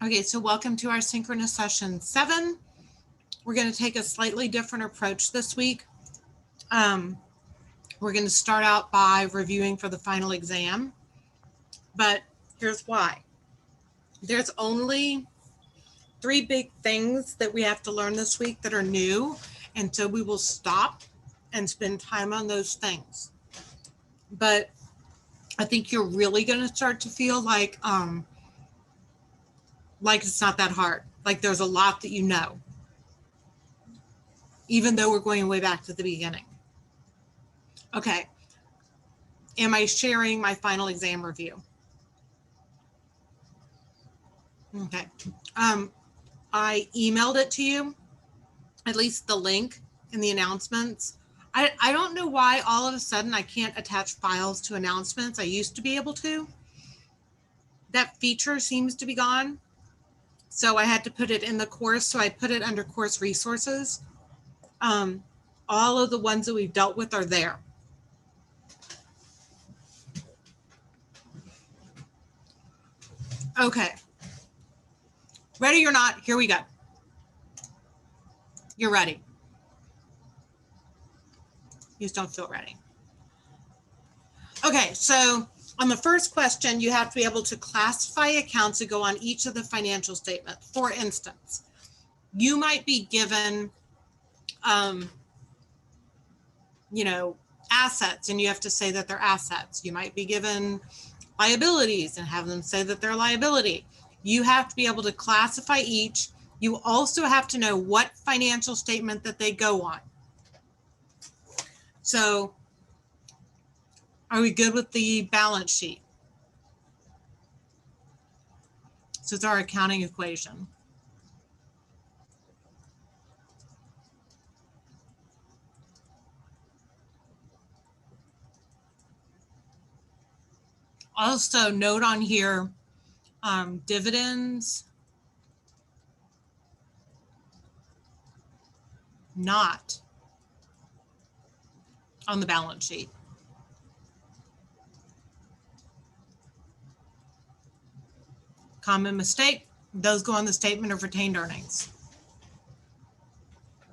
Okay, so welcome to our synchronous session 7. We're going to take a slightly different approach this week. We're going to start out by reviewing for the final exam, but here's why. There's only 3 big things that we have to learn this week that are new, and so we will stop and spend time on those things. But I think you're really going to start to feel like it's not that hard. Like there's a lot that you know, even though we're going way back to the beginning. Okay. Am I sharing my final exam review? Okay. I emailed it to you, at least the link in the announcements. I don't know why all of a sudden I can't attach files to announcements. I used to be able to. That feature seems to be gone. So I had to put it in the course. So I put it under course resources. All of the ones that we've dealt with are there. Okay. Ready or not, here we go. You're ready. You just don't feel ready. Okay, so on the first question, you have to be able to classify accounts that go on each of the financial statements. For instance, you might be given, assets, and you have to say that they're assets. You might be given liabilities and have them say that they're liability. You have to be able to classify each. You also have to know what financial statement that they go on. So, are we good with the balance sheet? So it's our accounting equation. Also, note on here, dividends not on the balance sheet. Common mistake, those go on the statement of retained earnings.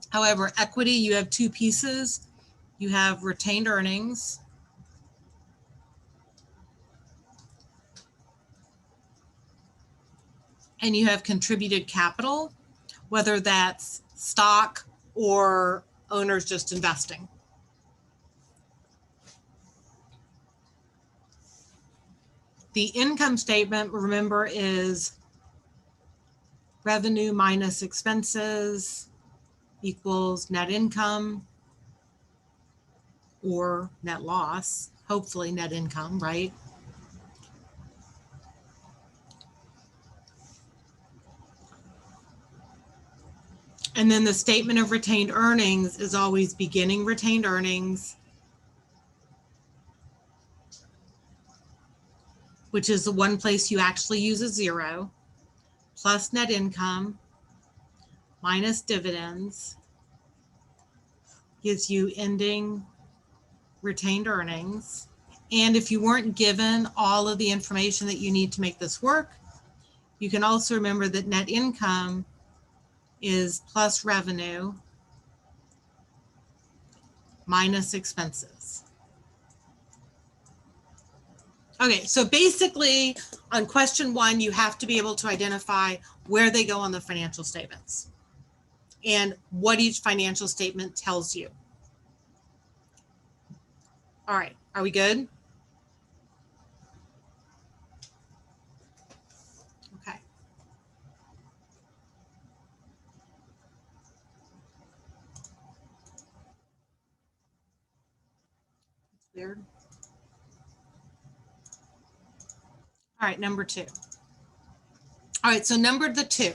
However, equity, you have 2 pieces. You have retained earnings and you have contributed capital, whether that's stock or owners just investing. The income statement, remember, is revenue minus expenses equals net income or net loss, hopefully net income, right? And then the statement of retained earnings is always beginning retained earnings, which is the one place you actually use a 0, plus net income minus dividends gives you ending retained earnings. And if you weren't given all of the information that you need to make this work, you can also remember that net income is plus revenue minus expenses. Okay, so basically on question 1, you have to be able to identify where they go on the financial statements and what each financial statement tells you. All right, are we good? Okay. It's weird. All right, number 2. All right, so number 2,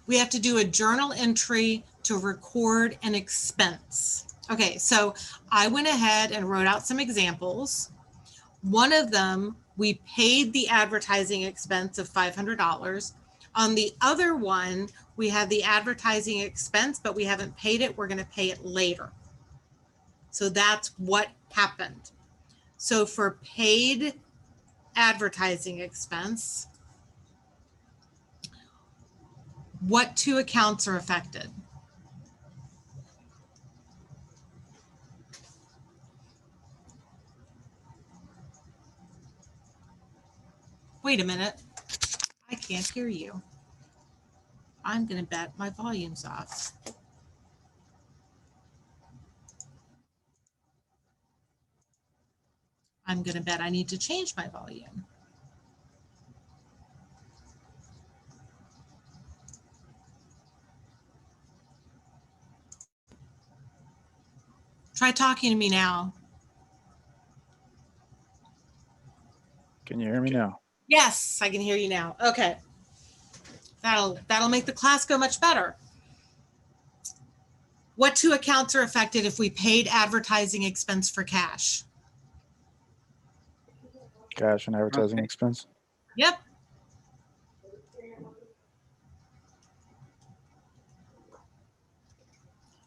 we have to do a journal entry to record an expense. Okay, so I went ahead and wrote out some examples. One of them, we paid the advertising expense of $500. On the other one, we have the advertising expense, but we haven't paid it. We're going to pay it later. So that's what happened. So for paid advertising expense, What two accounts are affected? Wait a minute. I can't hear you. I'm going to bet my volume's off. I'm going to bet I need to change my volume. Try talking to me now. Can you hear me now? Yes, I can hear you now. Okay. That'll make the class go much better. What two accounts are affected if we paid advertising expense for cash? Cash and advertising expense. Yep.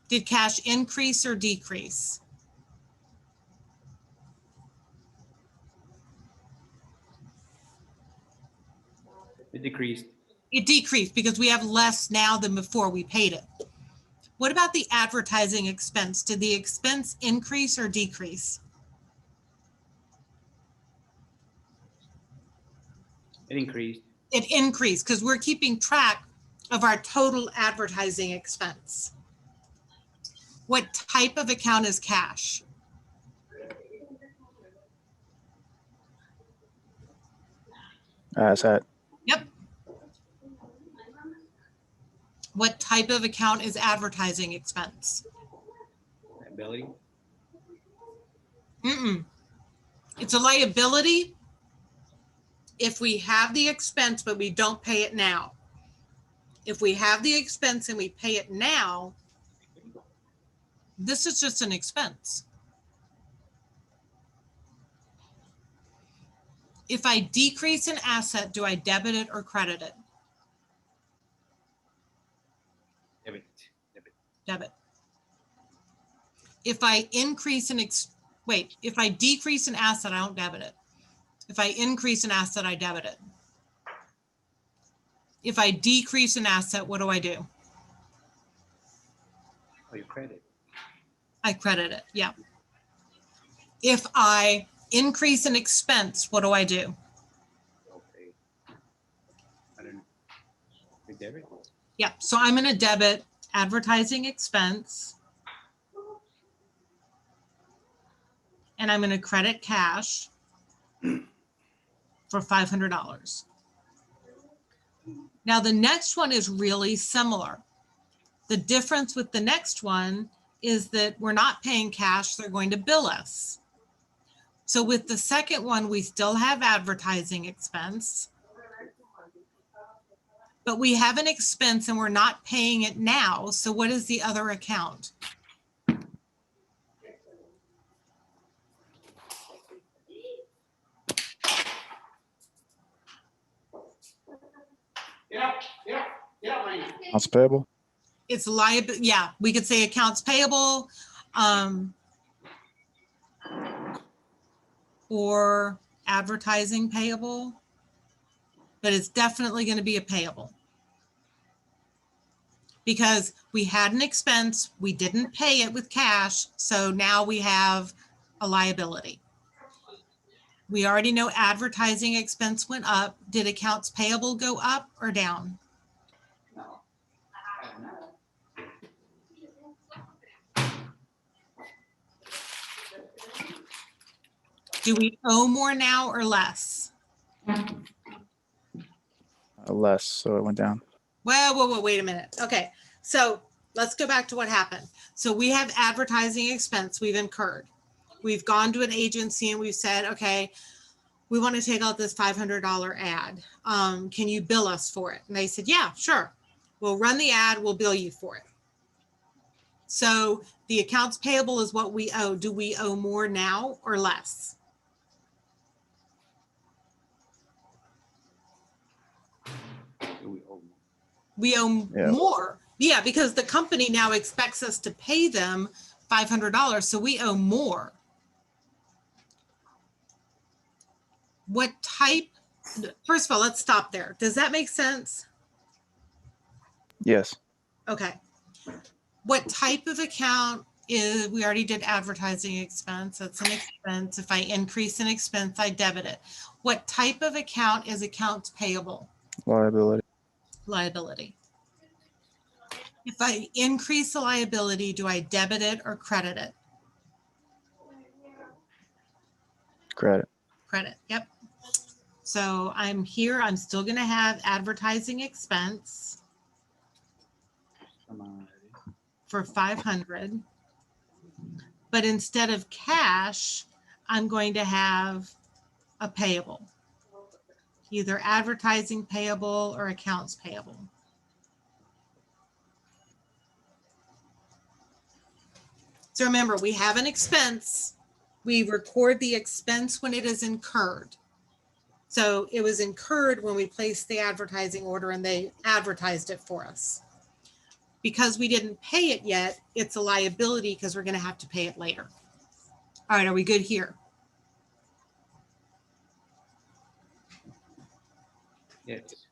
Did cash increase or decrease? It decreased. It decreased because we have less now than before we paid it. What about the advertising expense? Did the expense increase or decrease? It increased. It increased because we're keeping track of our total advertising expense. What type of account is cash? Asset. Yep. What type of account is advertising expense? Liability. It's a liability if we have the expense, but we don't pay it now. If we have the expense and we pay it now, this is just an expense. If I decrease an asset, do I debit it or credit it? Debit. Debit. If I increase an if I decrease an asset, I don't debit it. If I increase an asset, I debit it. If I decrease an asset, what do I do? Oh, you credit. I credit it, yeah. If I increase an expense, what do I do? Okay. I don't know. You debit? Yeah, so I'm going to debit advertising expense. And I'm going to credit cash for $500. Now the next one is really similar. The difference with the next one is that we're not paying cash, they're going to bill us. So with the second one, we still have advertising expense, but we have an expense and we're not paying it now. So what is the other account? Accounts payable. It's liability. Yeah, we could say accounts payable, or advertising payable, but it's definitely going to be a payable because we had an expense, we didn't pay it with cash, so now we have a liability. We already know advertising expense went up. Did accounts payable go up or down? Do we owe more now or less? Less, so it went down. Whoa, wait a minute. Okay, so let's go back to what happened. So we have advertising expense we've incurred. We've gone to an agency and we've said, okay, we want to take out this $500 ad. Can you bill us for it? And they said, yeah, sure. We'll run the ad, we'll bill you for it. So the accounts payable is what we owe. Do we owe more now or less? We owe more. Yeah, because the company now expects us to pay them $500, so we owe more. What type? First of all, let's stop there. Does that make sense? Yes. Okay. What type of account is, we already did advertising expense. That's an expense. If I increase an expense, I debit it. What type of account is accounts payable? Liability. Liability. If I increase the liability, do I debit it or credit it? Credit. Credit, yep. So I'm here, I'm still gonna have advertising expense for 500. But instead of cash, I'm going to have a payable. Either advertising payable or accounts payable. So remember, we have an expense. We record the expense when it is incurred. So it was incurred when we placed the advertising order and they advertised it for us. Because we didn't pay it yet, it's a liability because we're going to have to pay it later. All right, are we good here? Yes.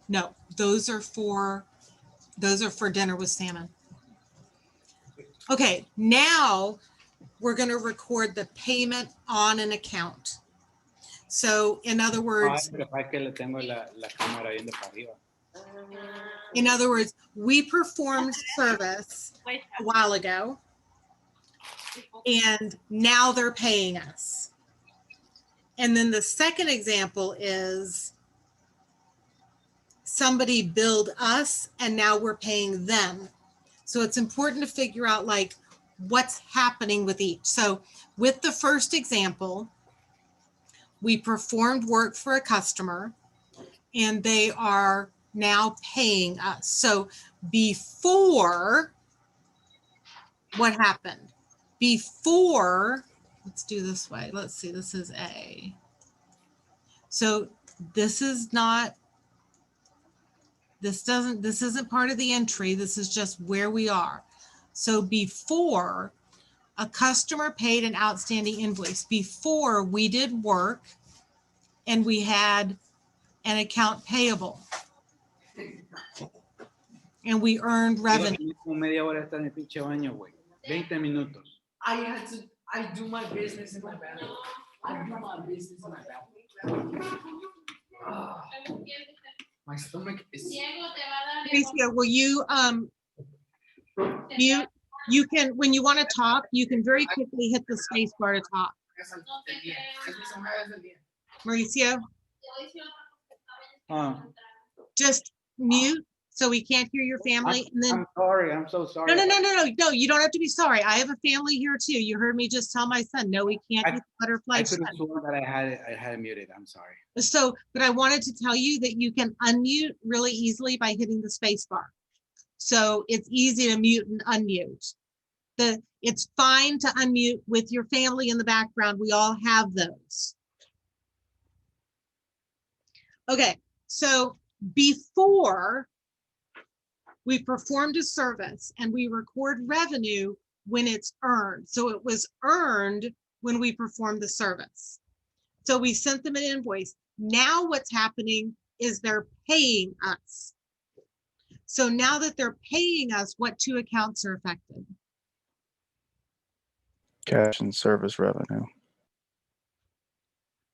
No, those are for dinner with salmon. Okay, now we're going to record the payment on an account. So in other words, we performed service a while ago and now they're paying us. And then the second example is somebody billed us and now we're paying them. So it's important to figure out like what's happening with each. So with the first example, we performed work for a customer and they are now paying us. So before, what happened? Before, let's do this way. Let's see, this is A. So this is not, this isn't part of the entry. This is just where we are. So before, a customer paid an outstanding invoice. Before we did work and we had an account payable and we earned revenue. Media hora está en el pinche baño, güey. 20 minutos. I do my business in my bathroom. I do my business in my bathroom. My stomach is. Alicia, will you mute? You can, when you want to talk, you can very quickly hit the space bar to talk. Mauricio, just mute so we can't hear your family. And then I'm sorry. I'm so sorry. no, you don't have to be sorry. I have a family here too. You heard me just tell my son, no, we can't use butterfly. I could have sworn that I had it muted. I'm sorry. So, but I wanted to tell you that you can unmute really easily by hitting the space bar. So it's easy to mute and unmute. It's fine to unmute with your family in the background. We all have those. Okay, so before we performed a service and we record revenue when it's earned. So it was earned when we performed the service. So we sent them an invoice. Now what's happening is they're paying us. So now that they're paying us, what two accounts are affected? Cash and service revenue.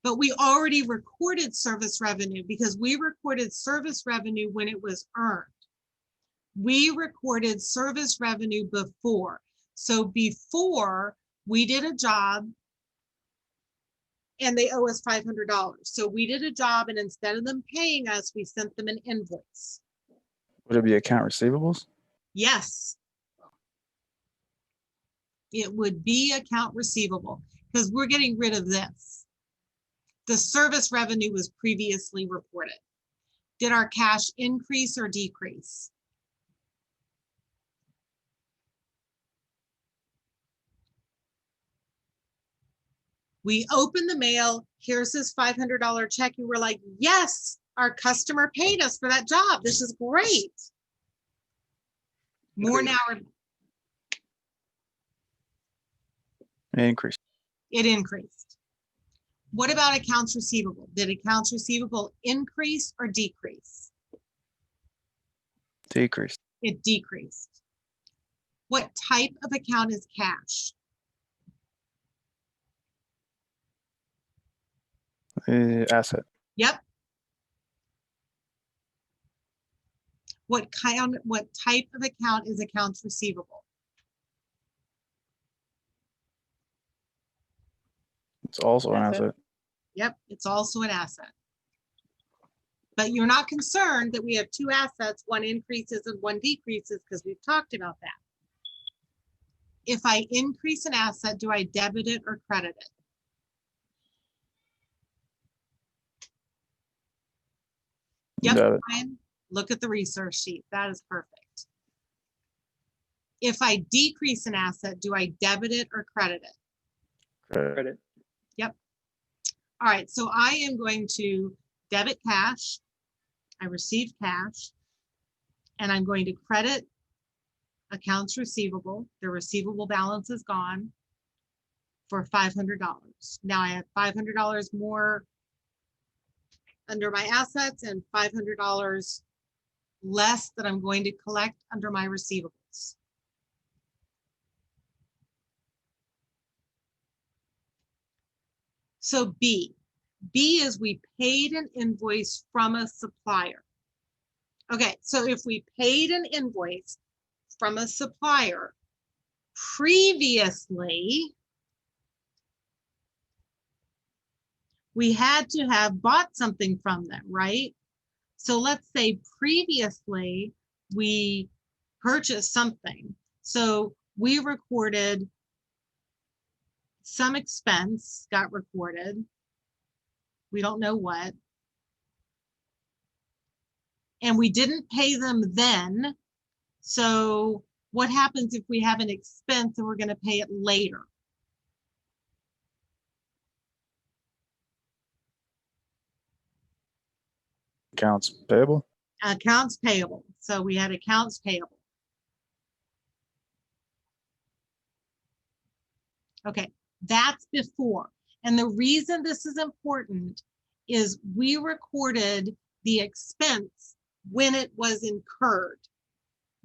But we already recorded service revenue because we recorded service revenue when it was earned. We recorded service revenue before. So before we did a job and they owe us $500. So we did a job and instead of them paying us, we sent them an invoice. Would it be account receivables? Yes. It would be account receivable because we're getting rid of this. The service revenue was previously reported. Did our cash increase or decrease? We opened the mail, here's this $500 check, and we're like, yes, our customer paid us for that job. This is great. More now, Increase. it increased. What about accounts receivable? Did accounts receivable increase or decrease? Decreased. It decreased. What type of account is cash? Asset. Yep. What type of account is accounts receivable? It's also an Asset. asset. Yep, it's also an asset. But you're not concerned that we have two assets, one increases and one decreases, because we've talked about that. If I increase an asset, do I debit it or credit it? Yep, Debit. Brian, look at the resource sheet. That is perfect. If I decrease an asset, do I debit it or credit it? Credit. Credit. All right, so I am going to debit cash. I received cash. And I'm going to credit accounts receivable. The receivable balance is gone for $500. Now I have $500 more under my assets and $500 less that I'm going to collect under my receivables. So B is we paid an invoice from a supplier. Okay, so if we paid an invoice from a supplier previously, we had to have bought something from them, right? So let's say previously we purchased something. So we recorded some expense, got recorded. We don't know what. And we didn't pay them then. So what happens if we have an expense and we're going to pay it later? Accounts payable. Accounts payable. So we had accounts payable. Okay, that's before. And the reason this is important is we recorded the expense when it was incurred.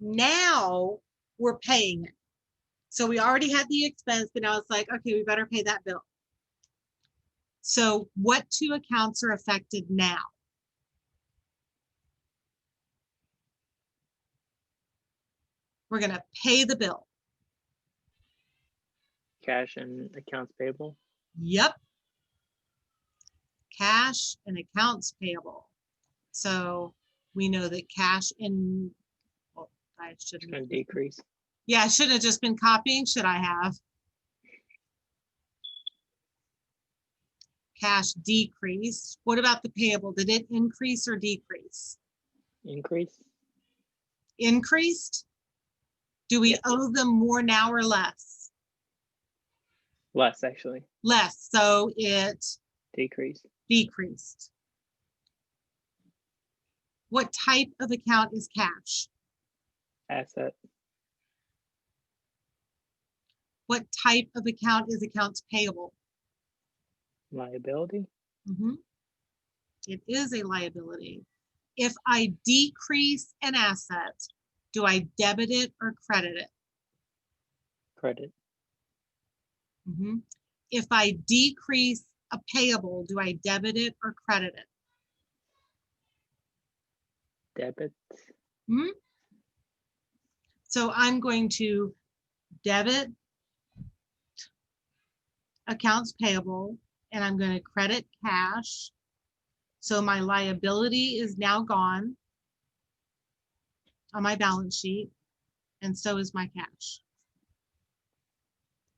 Now we're paying it. So we already had the expense, but now it's like, okay, we better pay that bill. So what two accounts are affected now? We're going to pay the bill. Cash and accounts payable. Yep. Cash and accounts payable. So we know that cash in, well, I should It's going have, to decrease. yeah, I should have just been copying. Should I have? Cash decrease. What about the payable? Did it increase or decrease? Increase. Increased? Do we Yes. owe them more now or less? Less, actually. Less. So it Decrease. decreased. What type of account is cash? Asset. What type of account is accounts payable? Liability. Mhm. It is a liability. If I decrease an asset, do I debit it or credit it? Credit. Mhm. If I decrease a payable, do I debit it or credit it? Debit. Mhm. So I'm going to debit accounts payable and I'm going to credit cash. So my liability is now gone on my balance sheet, and so is my cash.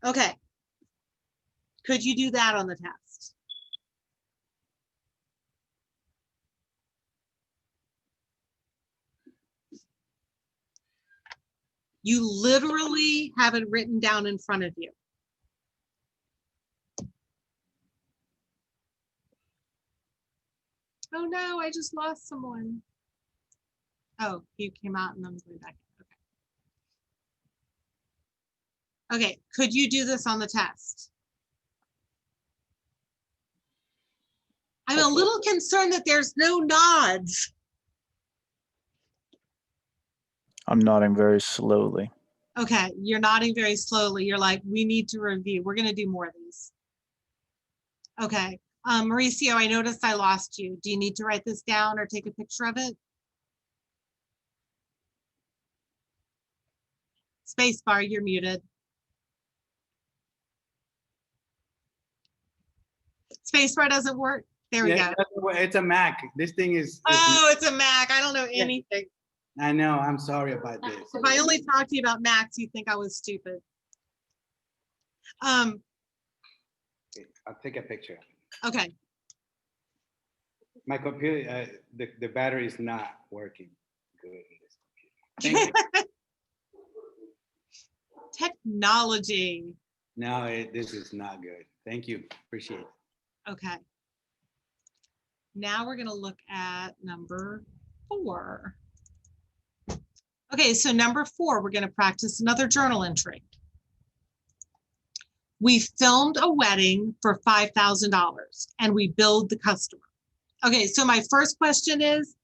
Okay. Could you do that on the test? You literally have it written down in front of you. Oh no, I just lost someone. Oh, you came out and I'm going back in. Okay. Okay, could you do this on the test? I'm a little concerned that there's no nods. I'm nodding very slowly. Okay, you're nodding very slowly. You're like, we need to review. We're gonna do more of these. Okay, Mauricio, I noticed I lost you. Do you need to write this down or take a picture of it? Spacebar, you're muted. Spacebar doesn't work. There we Yeah, go. it's a Mac. This thing is. Oh, it's a Mac. I don't know Yeah. anything. I know. I'm sorry about this. If I only talked to you about Macs, you'd think I was stupid. I'll take a picture. Okay. My computer, the battery is not working good in this computer. Thank you. Technology. No, this is not good. Thank you. Appreciate it. Okay. Now we're going to look at number 4. Okay, so number 4, we're going to practice another journal entry. We filmed a wedding for $5,000 and we billed the customer. Okay, so my first question is,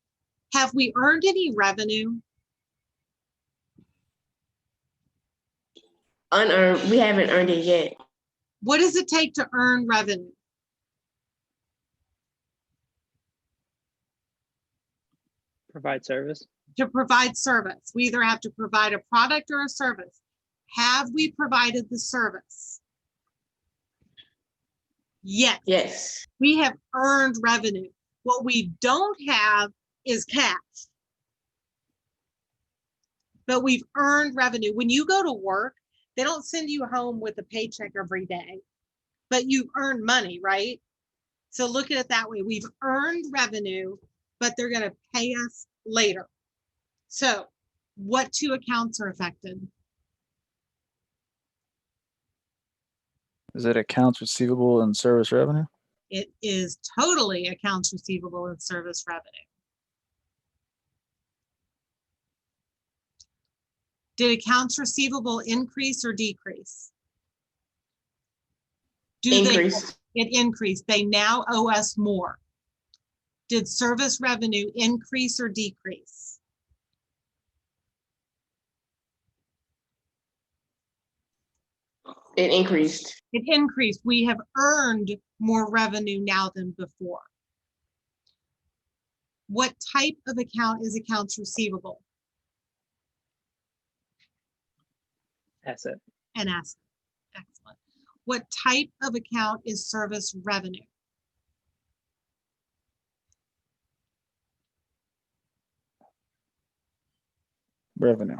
have we earned any revenue? Unearned, we haven't earned it yet. What does it take to earn revenue? Provide service. To provide service. We either have to provide a product or a service. Have we provided the service? Yes. Yes. We have earned revenue. What we don't have is cash. But we've earned revenue. When you go to work, they don't send you home with a paycheck every day, but you've earned money, right? So look at it that way. We've earned revenue, but they're going to pay us later. So what 2 accounts are affected? Is it accounts receivable and service revenue? It is totally accounts receivable and service revenue. Did accounts receivable increase or decrease? Increase. It increased. They now owe us more. Did service revenue increase or decrease? It increased. It increased. We have earned more revenue now than before. What type of account is accounts receivable? Asset. An asset. Excellent. What type of account is service revenue? Revenue.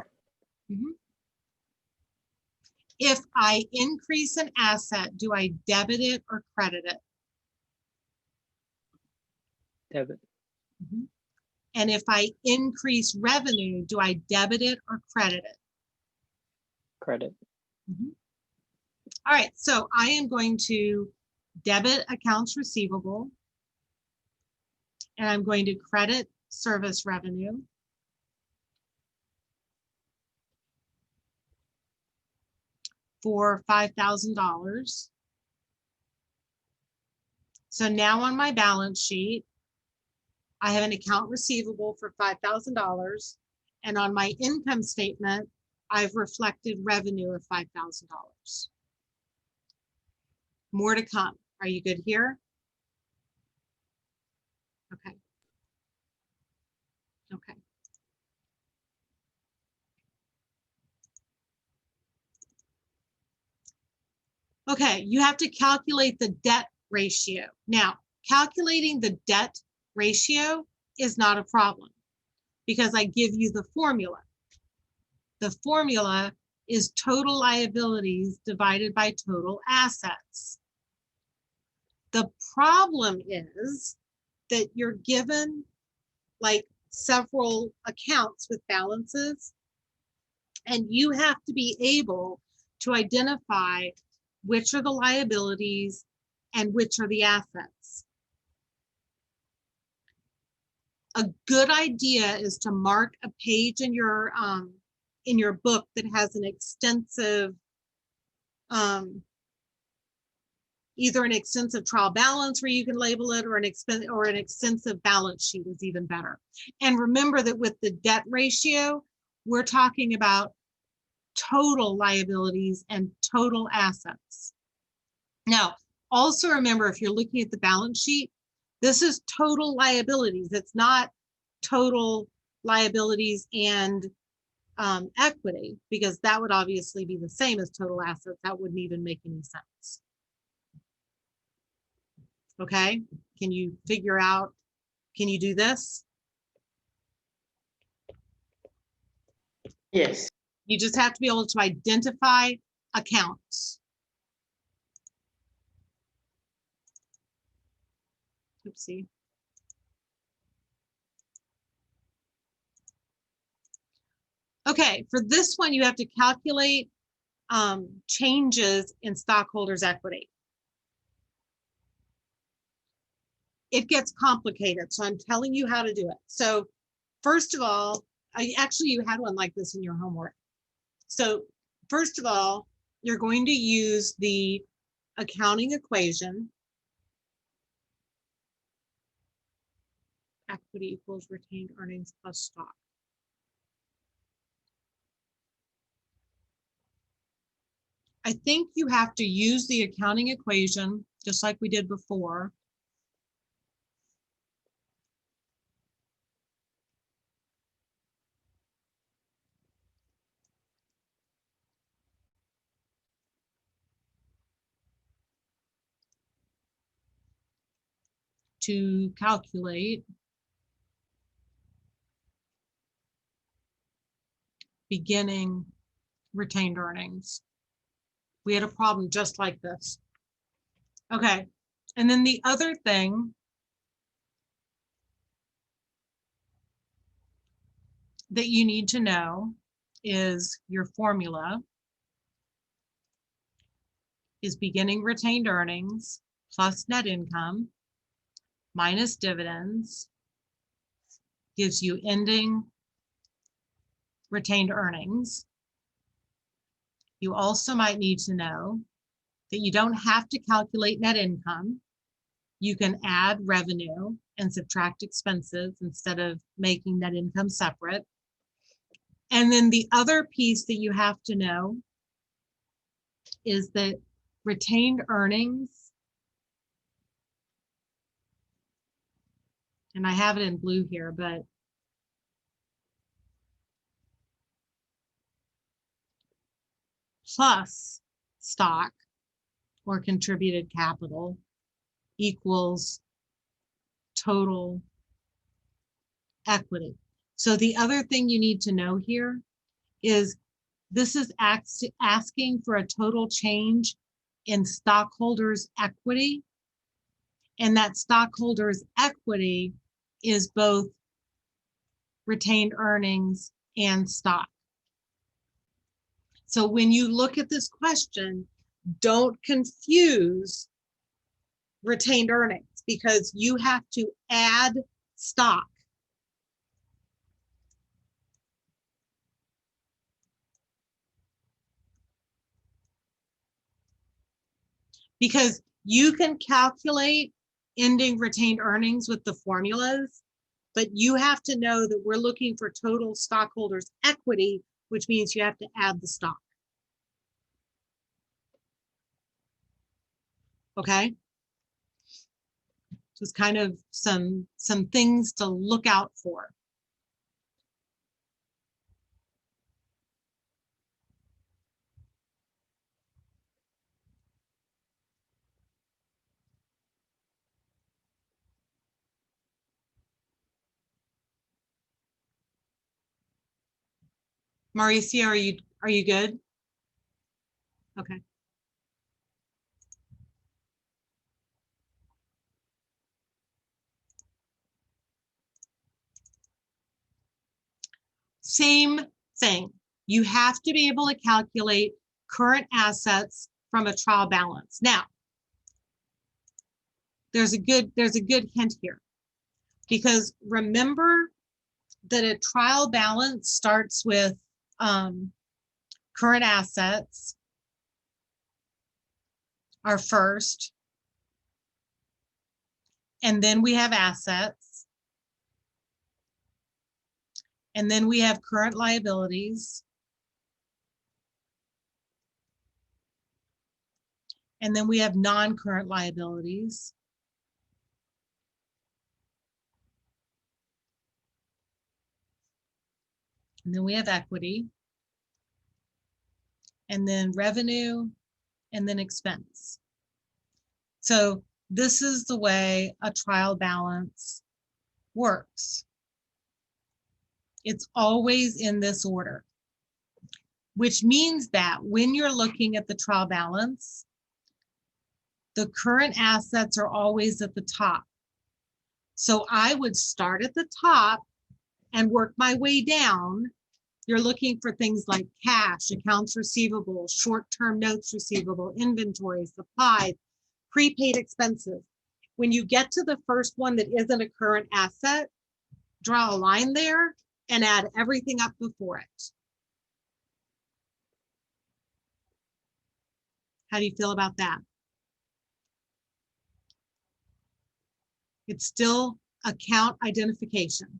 If I increase an asset, do I debit it or credit it? Debit. And if I increase revenue, do I debit it or credit it? Credit. All right, so I am going to debit accounts receivable. And I'm going to credit service revenue. For $5,000. So now on my balance sheet, I have an account receivable for $5,000. And on my income statement, I've reflected revenue of $5,000. More to come. Are you good here? Okay. Okay. Okay, you have to calculate the debt ratio. Now, calculating the debt ratio is not a problem because I give you the formula. The formula is total liabilities divided by total assets. The problem is that you're given like several accounts with balances, and you have to be able to identify which are the liabilities and which are the assets. A good idea is to mark a page in your book that has an extensive either an extensive trial balance where you can label it, or an extensive balance sheet is even better. And remember that with the debt ratio, we're talking about total liabilities and total assets. Now, also remember, if you're looking at the balance sheet, this is total liabilities. It's not total liabilities and equity, because that would obviously be the same as total assets. That wouldn't even make any sense. Okay, can you figure out, can you do this? Yes. You just have to be able to identify accounts. Oopsie. Okay, for this one, you have to calculate changes in stockholders' equity. It gets complicated, so I'm telling you how to do it. So first of all, actually you had one like this in your homework. So first of all, you're going to use the accounting equation. Equity equals retained earnings plus stock. I think you have to use the accounting equation, just like we did before. To calculate beginning retained earnings. We had a problem just like this. Okay, and then the other thing that you need to know is your formula is beginning retained earnings plus net income minus dividends gives you ending retained earnings. You also might need to know that you don't have to calculate net income. You can add revenue and subtract expenses instead of making net income separate. And then the other piece that you have to know is that retained earnings, and I have it in blue here, but plus stock or contributed capital equals total equity. So the other thing you need to know here is this is asking for a total change in stockholders' equity. And that stockholders' equity is both retained earnings and stock. So when you look at this question, don't confuse retained earnings, because you have to add stock. Because you can calculate ending retained earnings with the formulas, but you have to know that we're looking for total stockholders' equity, which means you have to add the stock. Okay? Just kind of some things to look out for. Mauricio, are you good? Okay. Same thing. You have to be able to calculate current assets from a trial balance. Now, there's a good hint here, because remember that a trial balance starts with current assets are first, And then we have assets. And then we have current liabilities. And then we have non-current liabilities. And then we have equity. And then revenue, and then expense. So this is the way a trial balance works. It's always in this order, which means that when you're looking at the trial balance, the current assets are always at the top. So I would start at the top and work my way down. You're looking for things like cash, accounts receivable, short-term notes receivable, inventory, supplies, prepaid expenses. When you get to the first one that isn't a current asset, draw a line there and add everything up before it. How do you feel about that? It's still account identification.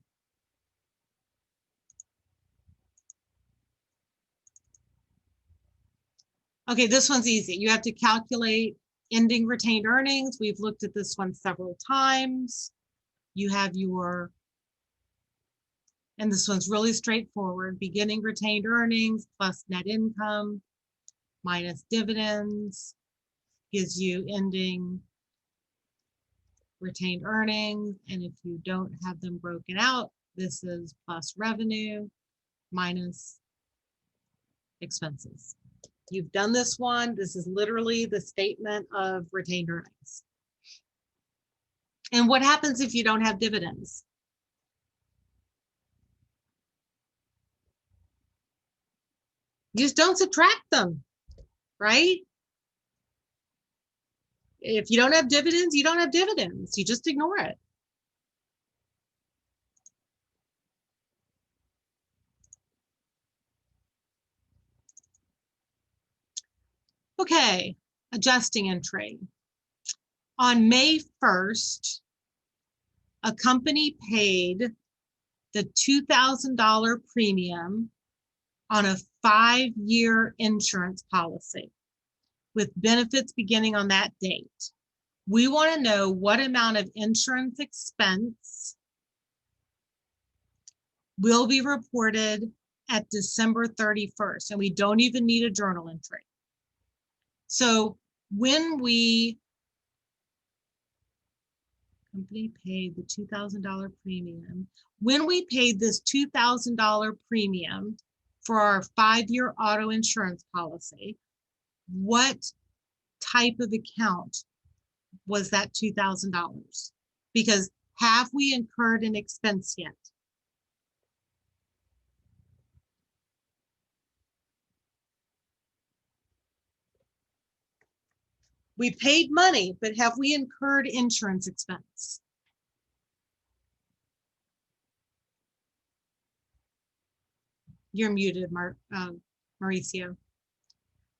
Okay, this one's easy. You have to calculate ending retained earnings. We've looked at this one several times. You have your, and this one's really straightforward, beginning retained earnings plus net income minus dividends gives you ending retained earnings. And if you don't have them broken out, this is plus revenue minus expenses. You've done this one. This is literally the statement of retained earnings. And what happens if you don't have dividends? You just don't subtract them, right? If you don't have dividends, you don't have dividends. You just ignore it. Okay, adjusting entry. On May 1st, a company paid the $2,000 premium on a 5-year insurance policy with benefits beginning on that date. We want to know what amount of insurance expense will be reported at December 31st, and we don't even need a journal entry. So when we company paid the $2,000 premium, when we paid this $2,000 premium for our 5-year auto insurance policy, what type of account was that $2,000? Because have we incurred an expense yet? We paid money, but have we incurred insurance expense? You're muted, Mauricio.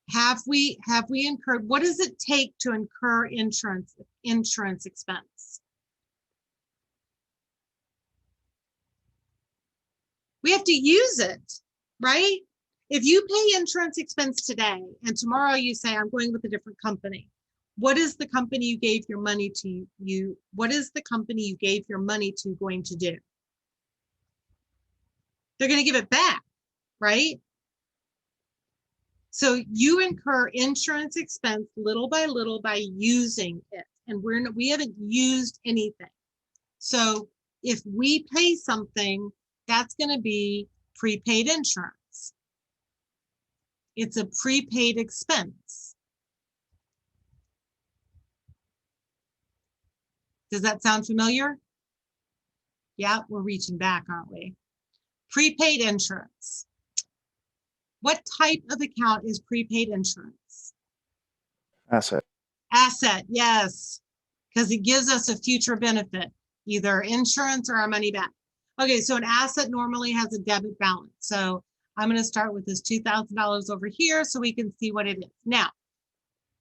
Have we incurred, what does it take to incur insurance expense? We have to use it, right? If you pay insurance expense today and tomorrow you say, I'm going with a different company, what is the company you gave your money to what is the company you gave your money to going to do? They're going to give it back, right? So you incur insurance expense little by using it, and we haven't used anything. So if we pay something, that's going to be prepaid insurance. It's a prepaid expense. Does that sound familiar? Yeah, we're reaching back, aren't we? Prepaid insurance. What type of account is prepaid insurance? Asset. Asset, yes, because it gives us a future benefit, either insurance or our money back. Okay, so an asset normally has a debit balance. So I'm going to start with this $2,000 over here so we can see what it is. Now,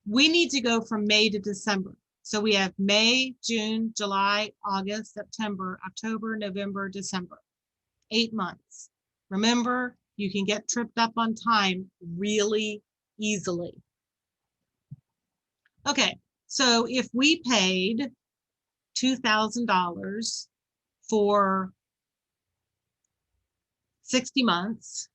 we need to go from May to December. So we have May, June, July, August, September, October, November, December. 8 months. Remember, you can get tripped up on time really easily. Okay, so if we paid $2,000 for 60 months,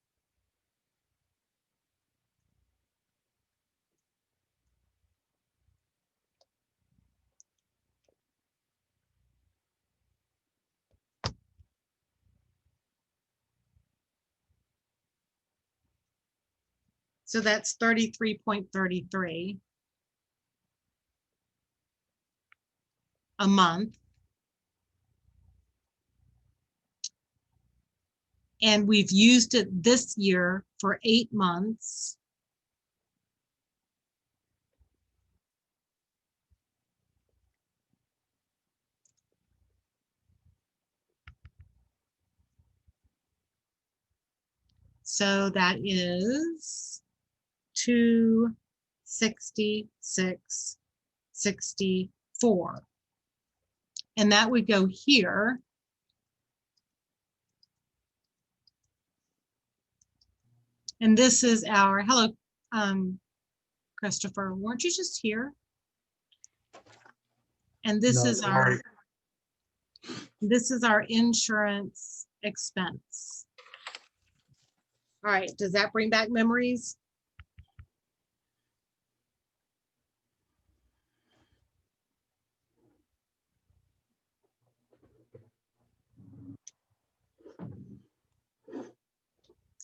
so that's 33.33 a month. And we've used it this year for 8 months. So that is 266.64. And that would go here. And this is our, hello, Christopher, weren't you just here? And this is our, insurance expense. All right, does that bring back memories?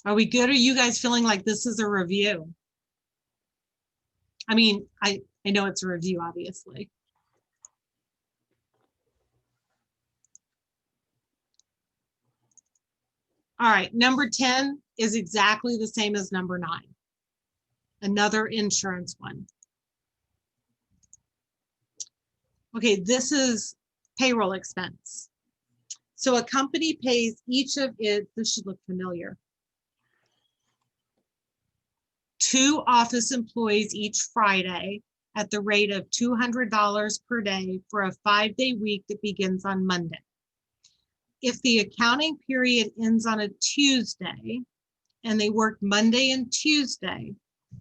Are we good? Are you guys feeling like this is a review? I mean, I know it's a review, obviously. All right, number 10 is exactly the same as number 9. Another insurance one. Okay, this is payroll expense. So a company pays each of its, this should look familiar, 2 office employees each Friday at the rate of $200 per day for a 5-day week that begins on Monday. If the accounting period ends on a Tuesday and they work Monday and Tuesday,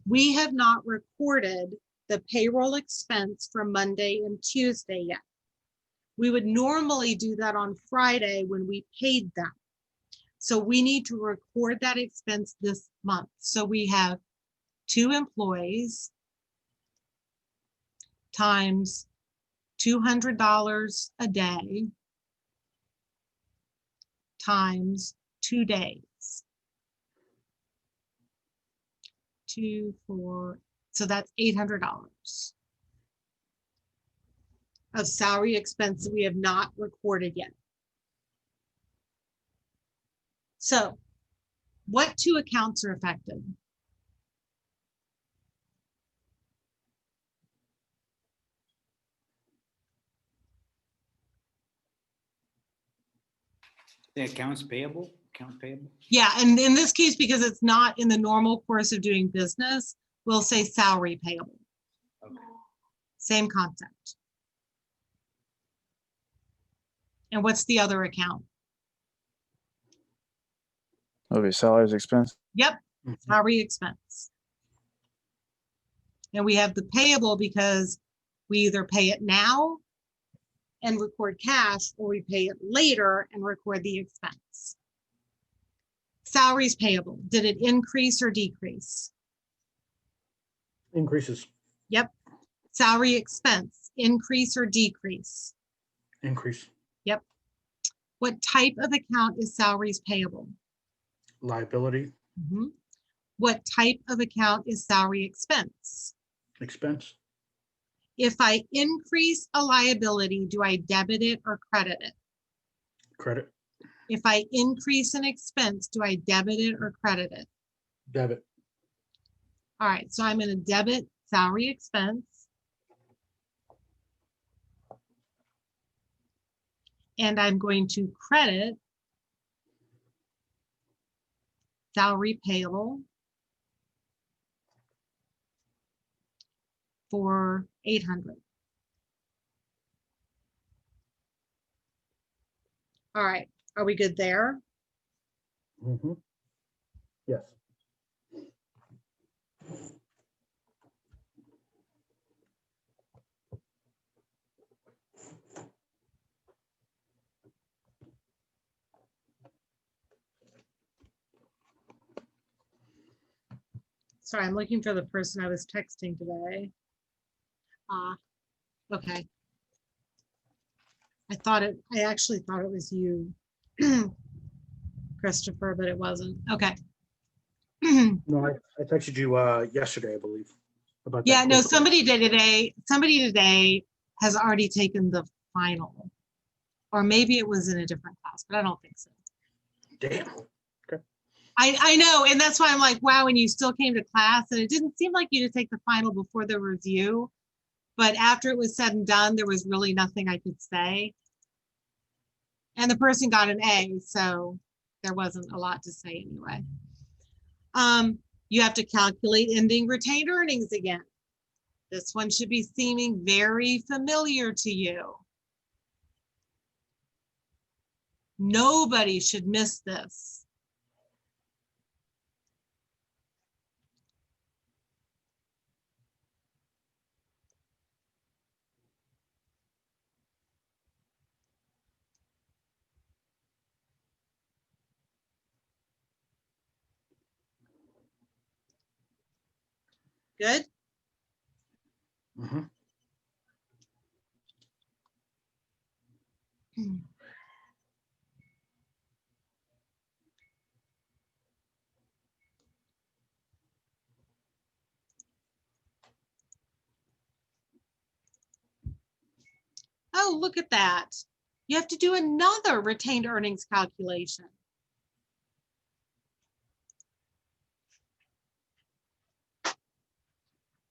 we have not recorded the payroll expense for Monday and Tuesday yet. We would normally do that on Friday when we paid them. So we need to record that expense this month. So we have 2 employees times $200 a day times 2 days. 2, 4, so that's $800 of salary expense that we have not recorded yet. So what 2 accounts are affected? The accounts payable, account payable. Yeah, and in this case, because it's not in the normal course of doing business, we'll say salary payable. Okay. Same concept. And what's the other account? Okay, salaries expense. Yep, salary expense. And we have the payable because we either pay it now and record cash, or we pay it later and record the expense. Salaries payable, did it increase or decrease? Increases, Yep. Salary expense, increase or decrease? increase, Yep. What type of account is salaries payable? liability, Mhm. What type of account is salary expense? expense, If I increase a liability, do I debit it or credit it? credit, If I increase an expense, do I debit it or credit it? debit, All right, so I'm going to debit salary expense. And I'm going to credit salary payable for 800. All right, are we good there? Mhm. Yes. Sorry, I'm looking for the person I was texting today. Ah, okay. I actually thought it was you, Christopher, but it wasn't. Okay. No, I texted you yesterday, I believe, about that. Yeah, no, quiz. somebody did today. Somebody today has already taken the final. Or maybe it was in a different class, but I don't think so. Damn. I know, and that's why I'm like, wow, and you still came to class, and it didn't seem like you to take the final before the review. But after it was said and done, there was really nothing I could say. And the person got an A, so there wasn't a lot to say anyway. You have to calculate ending retained earnings again. This one should be seeming very familiar to you. Nobody should miss this. Good? Mhm. Oh, look at that. You have to do another retained earnings calculation.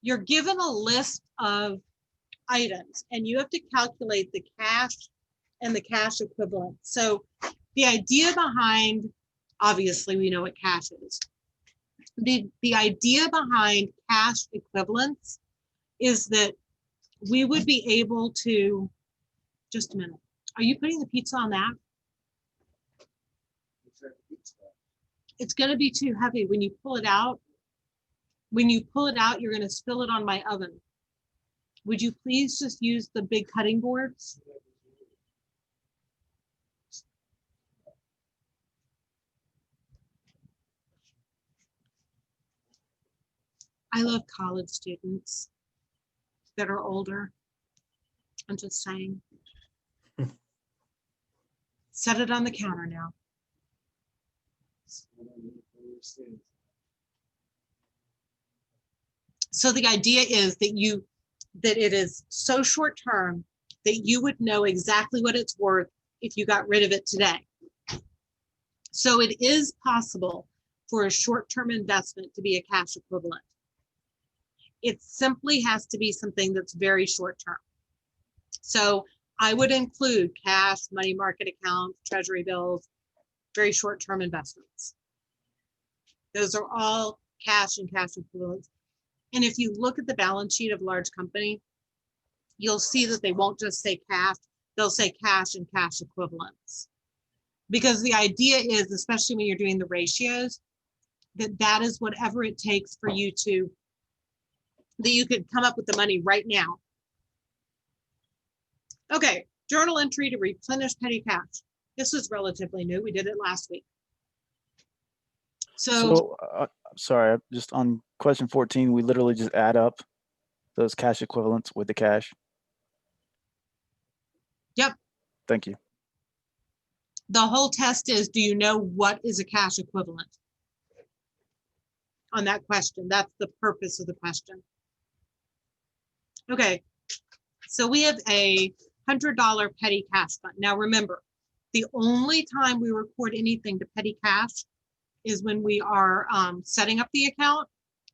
You're given a list of items and you have to calculate the cash and the cash equivalent. So the idea behind, obviously we know what cash is. The idea behind cash equivalents is that we would be able to, just a minute. Are you putting the pizza on that? It's going to be too heavy when you pull it out. When you pull it out, you're going to spill it on my oven. Would you please just use the big cutting boards? I love college students that are older. I'm just saying. Set it on the counter now. So the idea is that it is so short term that you would know exactly what it's worth if you got rid of it today. So it is possible for a short-term investment to be a cash equivalent. It simply has to be something that's very short-term. So I would include cash, money market accounts, treasury bills, very short-term investments. Those are all cash and cash equivalents. And if you look at the balance sheet of a large company, you'll see that they won't just say cash, they'll say cash and cash equivalents. Because the idea is, especially when you're doing the ratios, that is whatever it takes for you to, that you could come up with the money right now. Okay, journal entry to replenish petty cash. This was relatively new. We did it last week. So Sorry, just on question 14, we literally just add up those cash equivalents with the cash. Yep. Thank you. The whole test is, do you know what is a cash equivalent? On that question, that's the purpose of the question. Okay, so we have a $100 petty cash fund. Now remember, the only time we record anything to petty cash is when we are setting up the account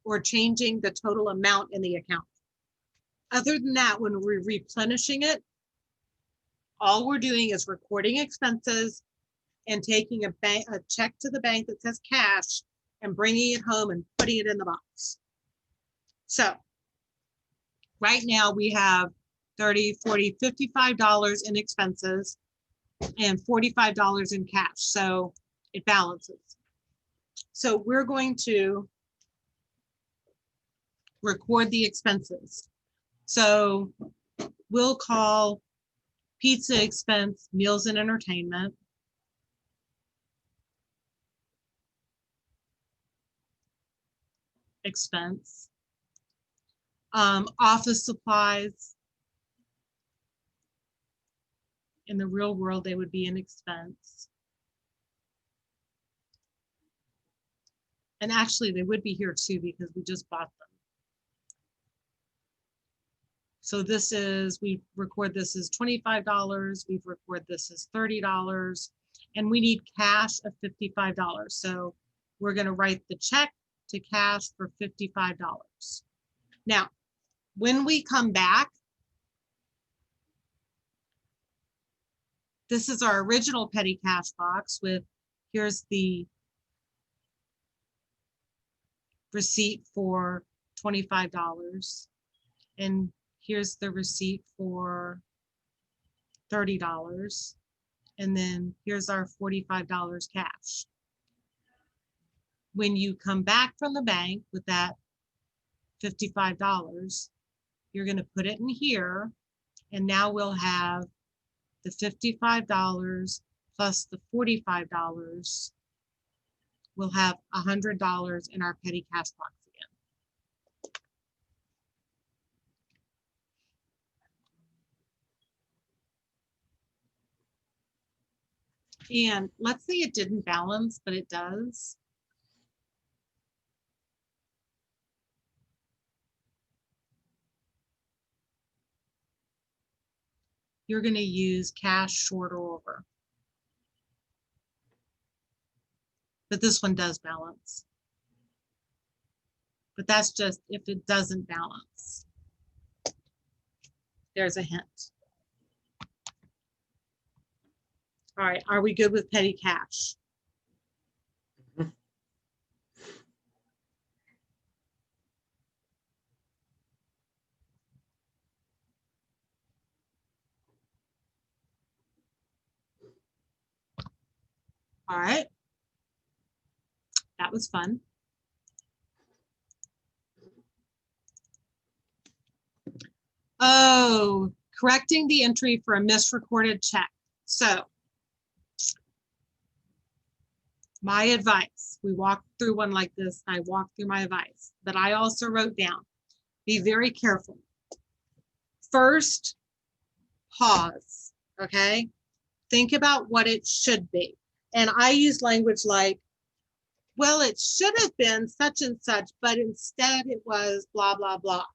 or changing the total amount in the account. Other than that, when we're replenishing it, all we're doing is recording expenses and taking a check to the bank that says cash and bringing it home and putting it in the box. So right now we have $30, $40, $55 in expenses. and $45 in cash. So it balances. So we're going to record the expenses. So we'll call pizza expense, meals and entertainment. Expense. Office supplies. In the real world, they would be an expense. And actually, they would be here too because we just bought them. So this is, we record this as $25. We've recorded this as $30. And we need cash of $55. So we're going to write the check to cash for $55. Now, when we come back, this is our original petty cash box with, here's the receipt for $25. And here's the receipt for $30. And then here's our $45 cash. When you come back from the bank with that $55, you're going to put it in here. And now we'll have the $55 plus the $45. We'll have $100 in our petty cash box again. And let's say it didn't balance, but it does. You're going to use cash short or over. But this one does balance. But that's just if it doesn't balance. There's a hint. All right, are we good with petty cash? All right. That was fun. Oh, correcting the entry for a misrecorded check. So my advice, we walked through one like this. I walked through my advice, but I also wrote down, be very careful. First, pause, okay? Think about what it should be. And I use language like, well, it should have been such and such, but instead it was blah, blah, blah.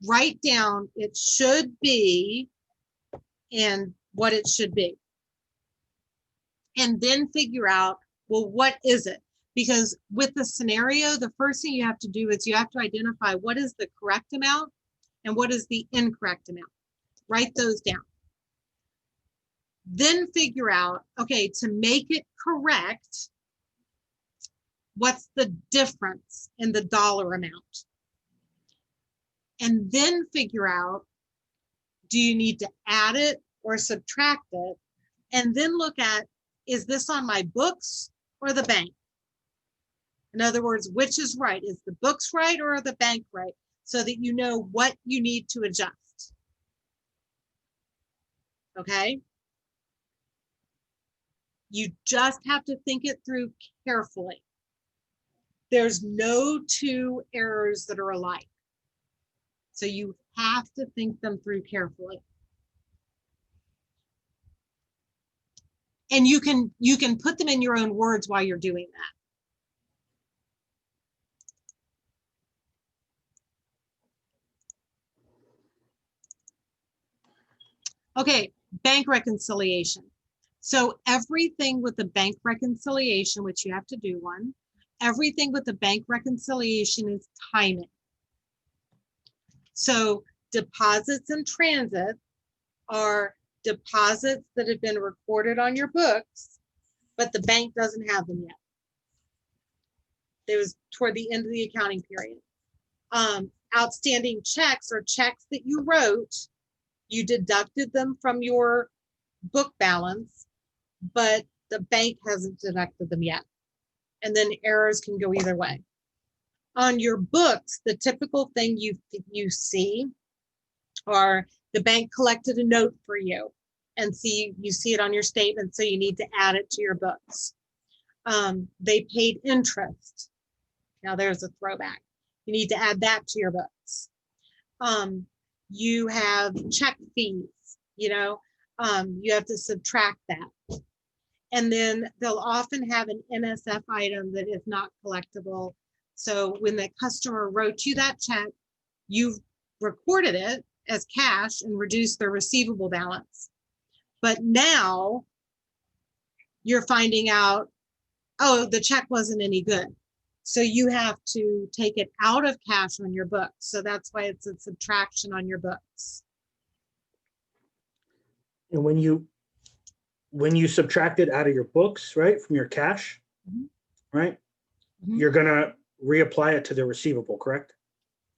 Write down it should be and what it should be. And then figure out, well, what is it? Because with the scenario, the first thing you have to do is you have to identify what is the correct amount and what is the incorrect amount. Write those down. Then figure out, okay, to make it correct, what's the difference in the dollar amount? And then figure out, do you need to add it or subtract it? And then look at, is this on my books or the bank? In other words, which is right? Is the books right or the bank right? So that you know what you need to adjust. Okay? You just have to think it through carefully. There's no two errors that are alike. So you have to think them through carefully. And you can put them in your own words while you're doing that. Okay, bank reconciliation. So everything with the bank reconciliation, which you have to do one, everything with the bank reconciliation is timing. So deposits in transit are deposits that have been recorded on your books, but the bank doesn't have them yet. It was toward the end of the accounting period. Outstanding checks are checks that you wrote, you deducted them from your book balance, but the bank hasn't deducted them yet. And then errors can go either way. On your books, the typical thing you see are the bank collected a note for you, and you see it on your statement, so you need to add it to your books. They paid interest. Now there's a throwback. You need to add that to your books. You have check fees, you have to subtract that. And then they'll often have an NSF item that is not collectible. So when the customer wrote you that check, you've recorded it as cash and reduced their receivable balance. But now you're finding out, oh, the check wasn't any good. So you have to take it out of cash on your books. So that's why it's a subtraction on your books. And when you subtract it out of your books, right, from your cash, Mhm. right, Mhm. you're gonna reapply it to the receivable, correct?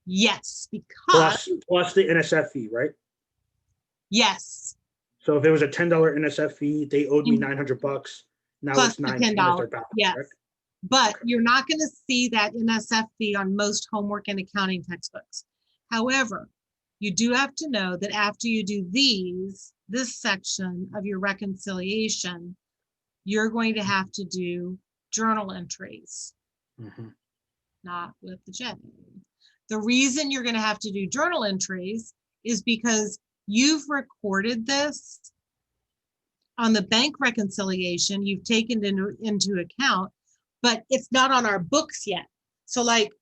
Yes, because Plus the NSF fee, right? yes, So if it was a $10 NSF fee, they owed me Mhm. $900. Now plus it's the $910 is $10. their balance, Yes. correct? But you're not going to see that NSF fee on most homework and accounting textbooks. However, you do have to know that after you do this section of your reconciliation, you're going to have to do journal entries, Mhm. not with the J. The reason you're going to have to do journal entries is because you've recorded this on the bank reconciliation, you've taken into account, but it's not on our books yet. So like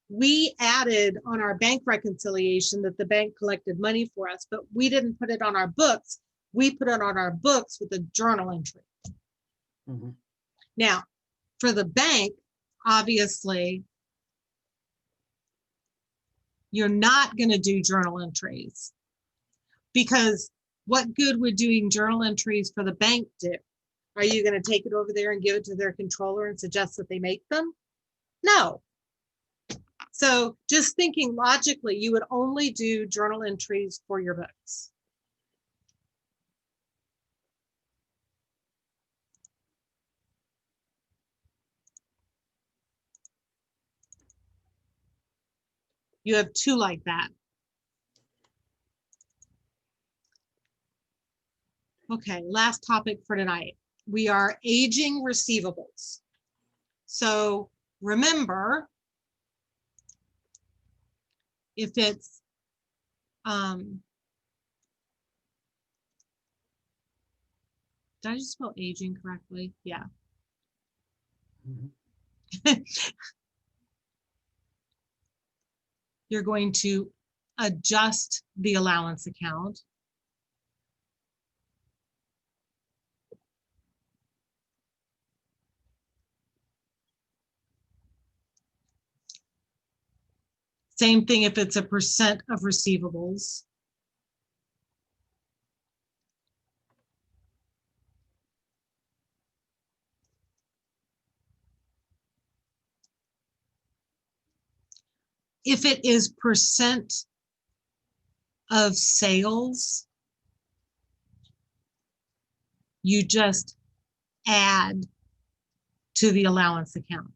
we added on our bank reconciliation that the bank collected money for us, but we didn't put it on our books. We put it on our books with a journal entry. Mhm. Now, for the bank, obviously, you're not going to do journal entries because what good would doing journal entries for the bank do? Are you going to take it over there and give it to their controller and suggest that they make them? No. So just thinking logically, you would only do journal entries for your books. You have two like that. Okay, last topic for tonight. We are aging receivables. So remember, if it's did I just spell aging correctly? Yeah. Mhm. You're going to adjust the allowance account. Same thing if it's a percent of receivables. If it is percent of sales, you just add to the allowance account.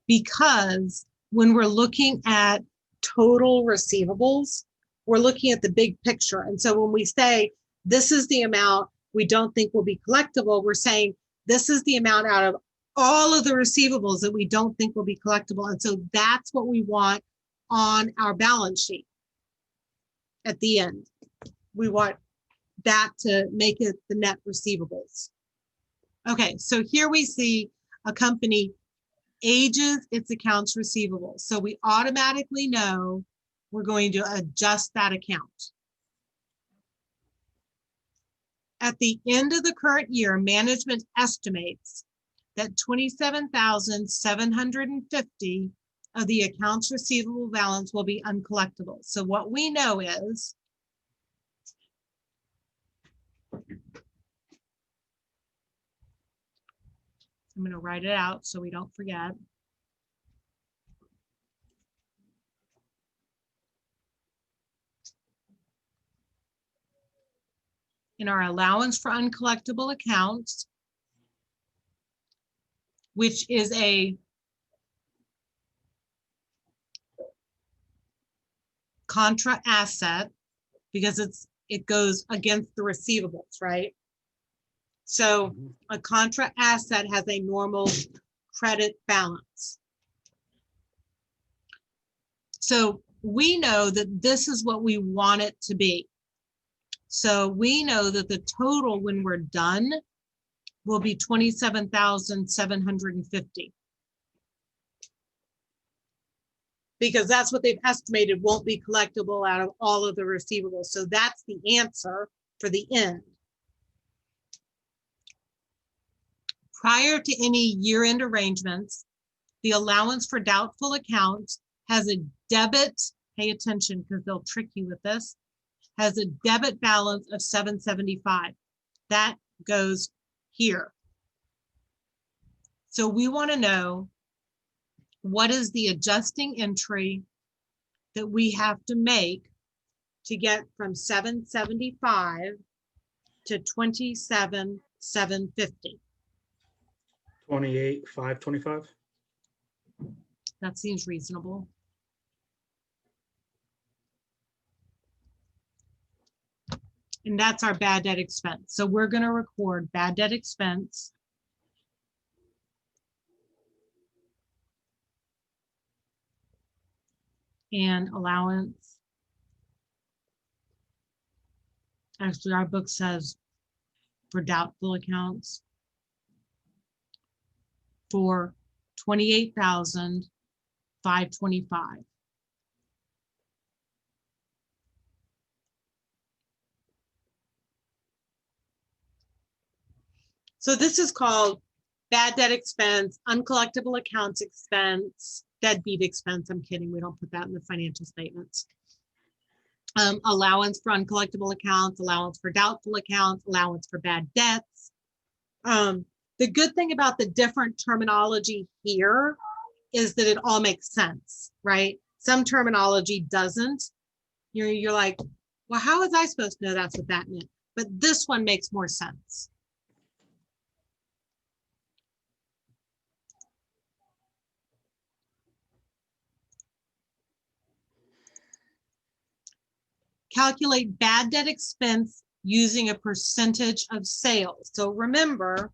Because when we're looking at total receivables, we're looking at the big picture. And so when we say, this is the amount we don't think will be collectible, we're saying, this is the amount out of all of the receivables that we don't think will be collectible. And so that's what we want on our balance sheet at the end. We want that to make it the net receivables. Okay, so here we see a company ages its accounts receivable. So we automatically know we're going to adjust that account. At the end of the current year, management estimates that 27,750 of the accounts receivable balance will be uncollectible. So what we know is I'm going to write it out so we don't forget. in our allowance for uncollectible accounts, which is a contra asset because it goes against the receivables, right? So a contra asset has a normal credit balance. So we know that this is what we want it to be. So we know that the total when we're done will be 27,750. Because that's what they've estimated won't be collectible out of all of the receivables. So that's the answer for the end. Prior to any year-end arrangements, the allowance for doubtful accounts has a debit, pay attention because they'll trick you with this, has a debit balance of 775. That goes here. So we want to know what is the adjusting entry that we have to make to get from 775 to 27,750. 28,525. That seems reasonable. And that's our bad debt expense. So we're going to record bad debt expense. And allowance. Actually, our book says for doubtful accounts for 28,525. So this is called bad debt expense, uncollectible accounts expense, deadbeat expense. I'm kidding. We don't put that in the financial statements. Allowance for uncollectible accounts, allowance for doubtful accounts, allowance for bad debts. The good thing about the different terminology here is that it all makes sense, right? Some terminology doesn't. You're like, well, how was I supposed to know that's what that meant? But this one makes more sense. Calculate bad debt expense using a percentage of sales. So remember,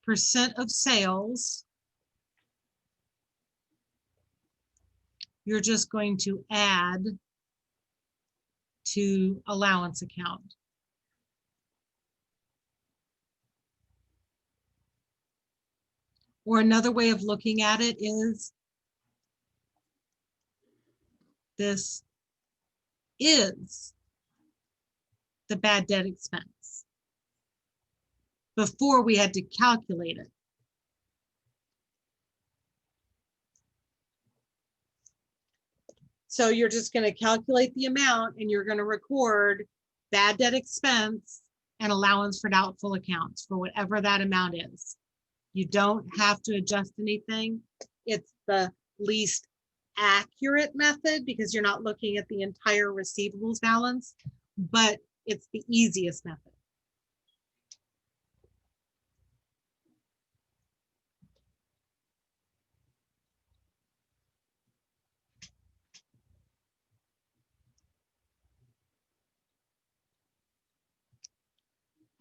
percent of sales, you're just going to add to allowance account. Or another way of looking at it is this is the bad debt expense before we had to calculate it. So you're just going to calculate the amount and you're going to record bad debt expense and allowance for doubtful accounts for whatever that amount is. You don't have to adjust anything. It's the least accurate method because you're not looking at the entire receivables balance, but it's the easiest method.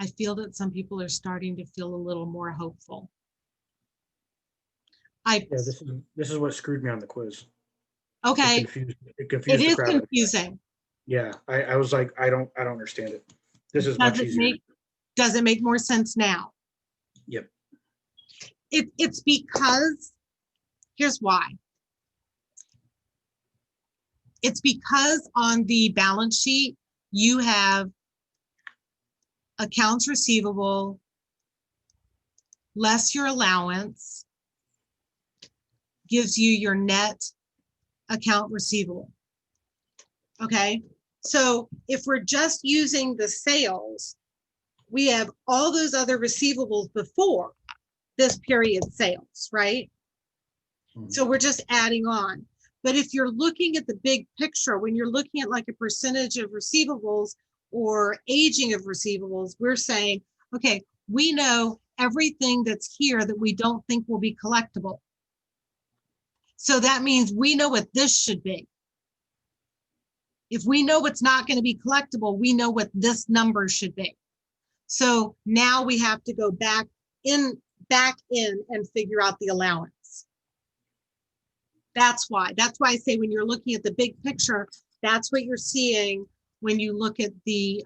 I feel that some people are starting to feel a little more hopeful. Yeah, this is what screwed me on the quiz. Okay, It it confused the is crap out of me. confusing. Yeah, I was like, I don't understand it. This is much easier. Does it make more sense now? Yep. It's because, here's why. It's because on the balance sheet, you have accounts receivable less your allowance gives you your net account receivable. Okay, so if we're just using the sales, we have all those other receivables before this period sales, right? So we're just adding on. But if you're looking at the big picture, when you're looking at like a percentage of receivables or aging of receivables, we're saying, okay, we know everything that's here that we don't think will be collectible. So that means we know what this should be. If we know what's not going to be collectible, we know what this number should be. So now we have to go back in and figure out the allowance. That's why I say when you're looking at the big picture, that's what you're seeing when you look at the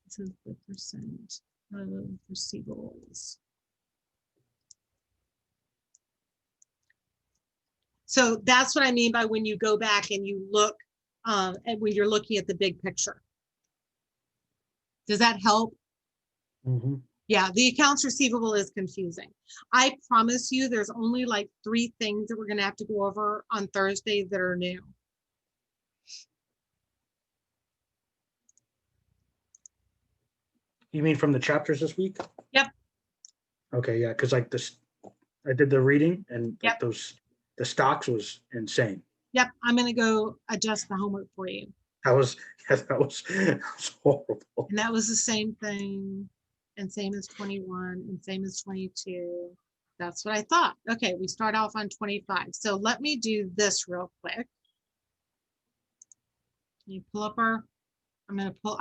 this is the percent of receivables. So that's what I mean by when you go back and you look and when you're looking at the big picture. Does that help? Mm-hmm. Yeah, the accounts receivable is confusing. I promise you there's only like 3 things that we're going to have to go over on Thursday that are new. You mean from the chapters this week? Yep. Okay, yeah, because like this, I did the reading and like Yep. the stocks was insane. Yep, I'm going to go adjust the homework for you. That was horrible. And that was the same thing and same as 21 and same as 22. That's what I thought. Okay, we start off on 25. So let me do this real quick. You pull up our, I'm going to pull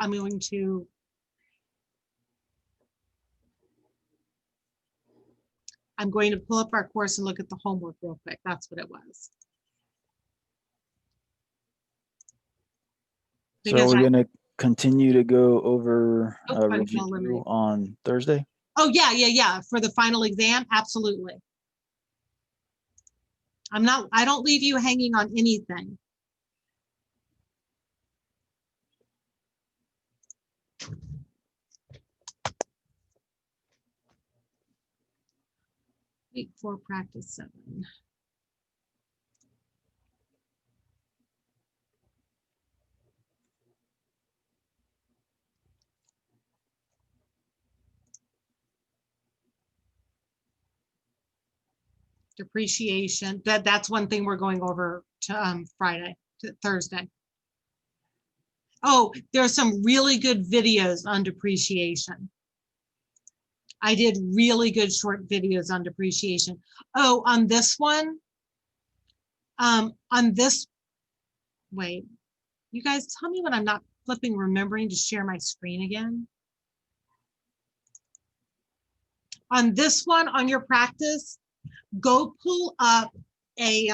up our course and look at the homework real quick. That's what it was. So Because we're gonna continue to go over Oh, I'm gonna review eliminate. on Thursday. Oh, yeah. For the final exam, absolutely. I don't leave you hanging on anything. Week 4, practice 7. Depreciation. That's one thing we're going over to Thursday. Oh, there are some really good videos on depreciation. I did really good short videos on depreciation. Oh, on this one, wait, you guys tell me when I'm not remembering to share my screen again. On this one, on your practice, go pull up a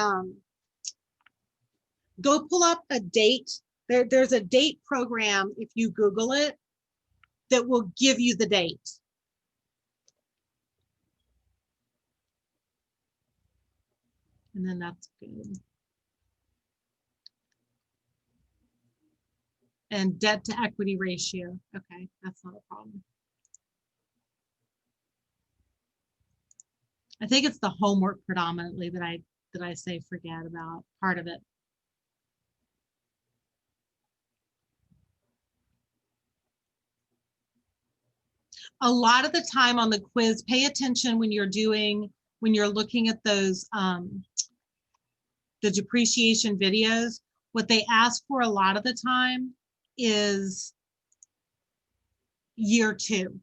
date. There's a date program, if you Google it, that will give you the date. And then that's good. And debt to equity ratio. Okay, that's not a problem. I think it's the homework predominantly that I say forget about part of it. A lot of the time on the quiz, pay attention when you're looking at those, the depreciation videos. What they ask for a lot of the time is year 2.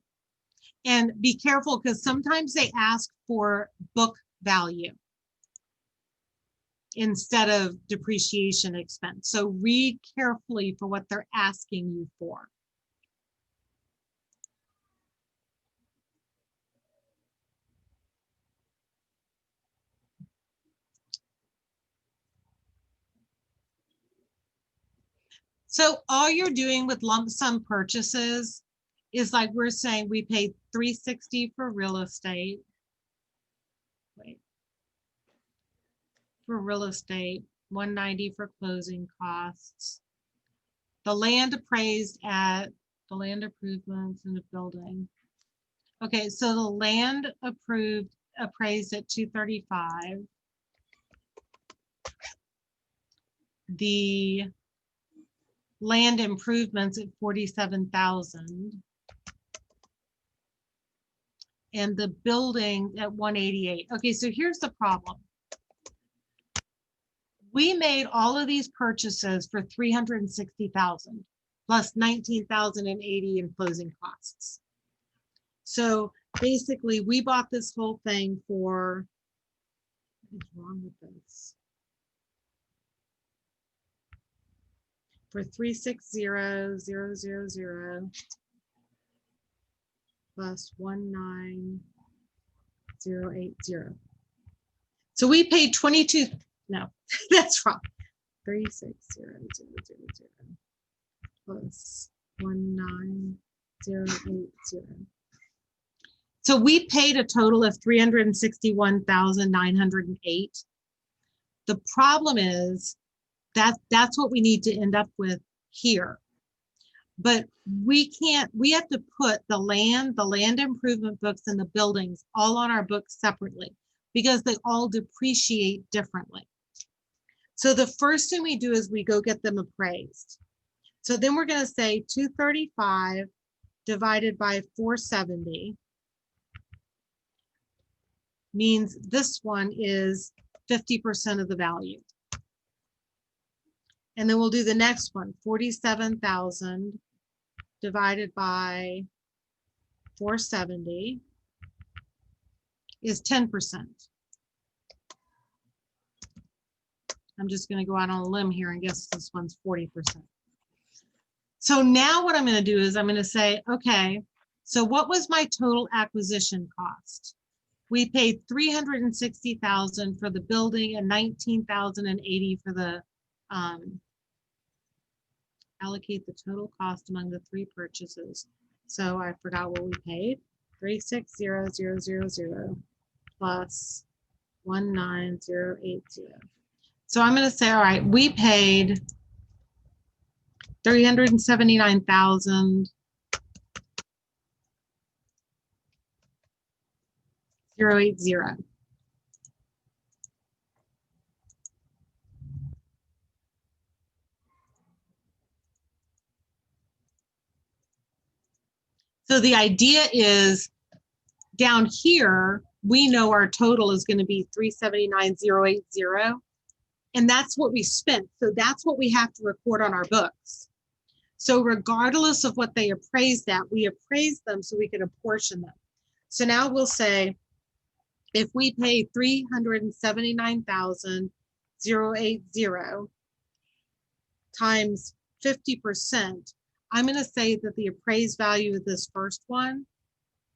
And be careful because sometimes they ask for book value instead of depreciation expense. So read carefully for what they're asking you for. So all you're doing with lump sum purchases is like we're saying we paid $360 for real estate. Wait. For real estate, $190 for closing costs. The land appraised at the land improvements in the building. Okay, so the land appraised at $235. The land improvements at $47,000. and the building at 188. Okay, so here's the problem. We made all of these purchases for 360,000 plus 19,080 in closing costs. So basically we bought this whole thing for, what is wrong with this? For 360,000 plus 19,080. So we paid 22, no, that's wrong. 360,000 plus 19,080. So we paid a total of 361,908. The problem is that that's what we need to end up with here. But we can't, we have to put the land improvement books and the buildings all on our books separately because they all depreciate differently. So the first thing we do is we go get them appraised. So then we're going to say 235 divided by 470 means this one is 50% of the value. And then we'll do the next one, 47,000 divided by 470 is 10%. I'm just going to go out on a limb here and guess this one's 40%. So now what I'm going to do is I'm going to say, okay, so what was my total acquisition cost? We paid 360,000 for the building and 19,080 for the allocate the total cost among the three purchases. So I forgot what we paid. 360,000 plus 19,080. So I'm going to say, all right, we paid 379,080. So the idea is down here, we know our total is going to be 379,080. And that's what we spent. So that's what we have to record on our books. So regardless of what they appraised at, we appraised them so we can apportion them. So now we'll say, if we pay 379,080 times 50%, I'm going to say that the appraised value of this first one,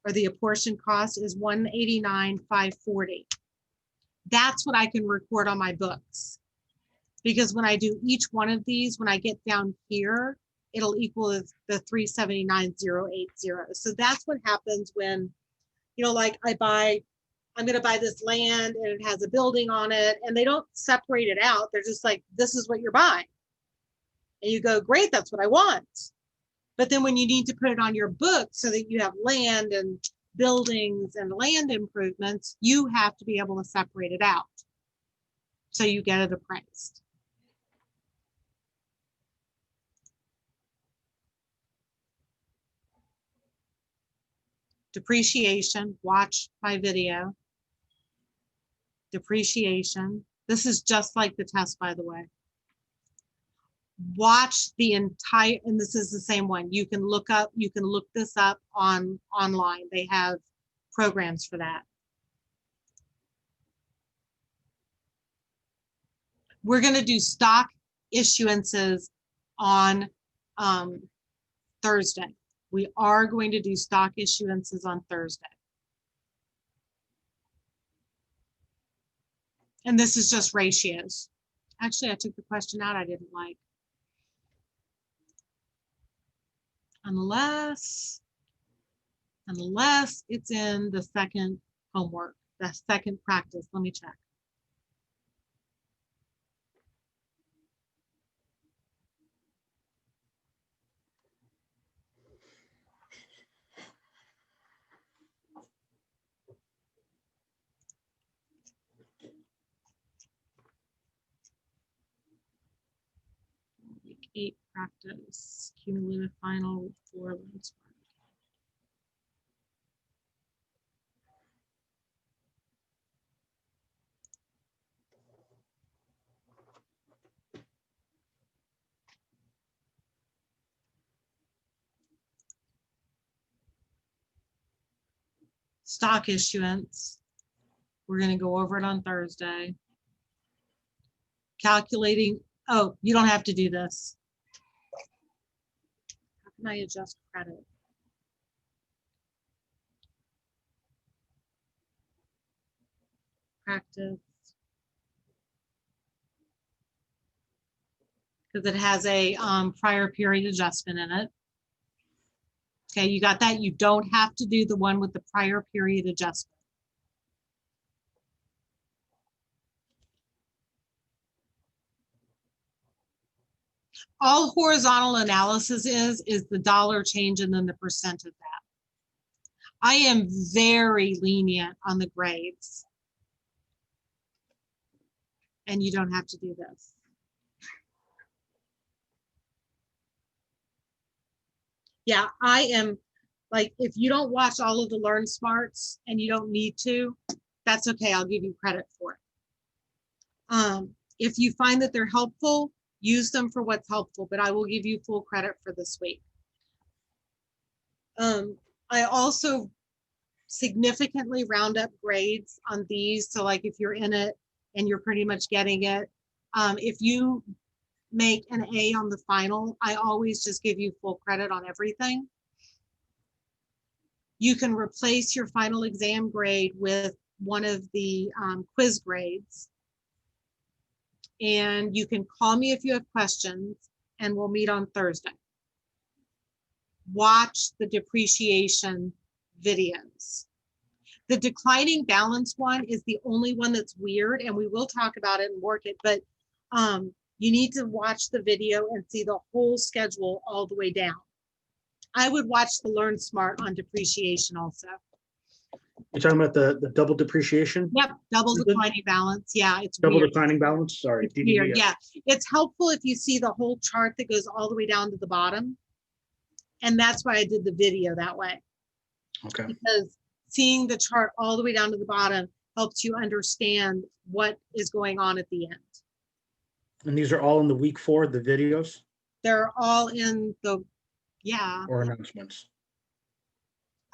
or the apportioned cost, is 189,540. That's what I can record on my books. Because when I do each one of these, when I get down here, it'll equal the 379,080. So that's what happens when, you know, like I'm going to buy this land and it has a building on it, and they don't separate it out. They're just like, this is what you're buying. And you go, great, that's what I want. But then when you need to put it on your book so that you have land and buildings and land improvements, you have to be able to separate it out. So you get it appraised. Depreciation, watch my video. Depreciation. This is just like the test, by the way. Watch the entire, and this is the same one. You can look this up online. They have programs for that. We're going to do stock issuances on Thursday. We are going to do stock issuances on Thursday. And this is just ratios. Actually, I took the question out I didn't like. Unless it's in the second homework, the second practice. Let me check. Week 8 practice, cumulative final 4 loans. stock issuance. We're gonna go over it on Thursday. Calculating, oh, you don't have to do this. How can I adjust credit? Practice. Because it has a prior period adjustment in it. Okay, you got that? You don't have to do the one with the prior period adjustment. All horizontal analysis is the dollar change and then the percent of that. I am very lenient on the grades. And you don't have to do this. Yeah, I am, like, if you don't watch all of the Learn Smarts and you don't need to, that's okay, I'll give you credit for it. If you find that they're helpful, use them for what's helpful, but I will give you full credit for this week. I also significantly round up grades on these. So like if you're in it and you're pretty much getting it, if you make an A on the final, I always just give you full credit on everything. You can replace your final exam grade with one of the quiz grades. And you can call me if you have questions and we'll meet on Thursday. Watch the depreciation videos. The declining balance one is the only one that's weird, and we will talk about it and work it, but you need to watch the video and see the whole schedule all the way down. I would watch the Learn Smart on depreciation also. You're talking about the double depreciation? Yep, double Is it? declining balance. Yeah, it's Double weird. declining balance, sorry. It's weird. DDBS. Yeah, it's helpful if you see the whole chart that goes all the way down to the bottom. And that's why I did the video that way, Okay, because seeing the chart all the way down to the bottom helps you understand what is going on at the end. and these are all in the week 4, the videos They're all in the, yeah. or announcements?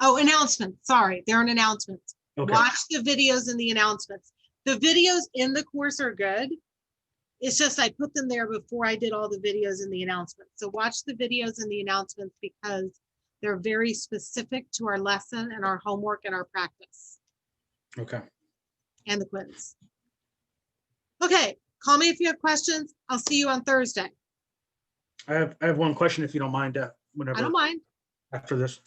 Oh, announcements. Sorry, they're in announcements. Okay, Watch the videos in the announcements. The videos in the course are good. It's just I put them there before I did all the videos in the announcements. So watch the videos in the announcements because they're very specific to our lesson and our homework and our practice okay. and the quiz. Okay, call me if you have questions. I'll see you on Thursday. I have one question if you don't mind, I whenever, don't mind. after this.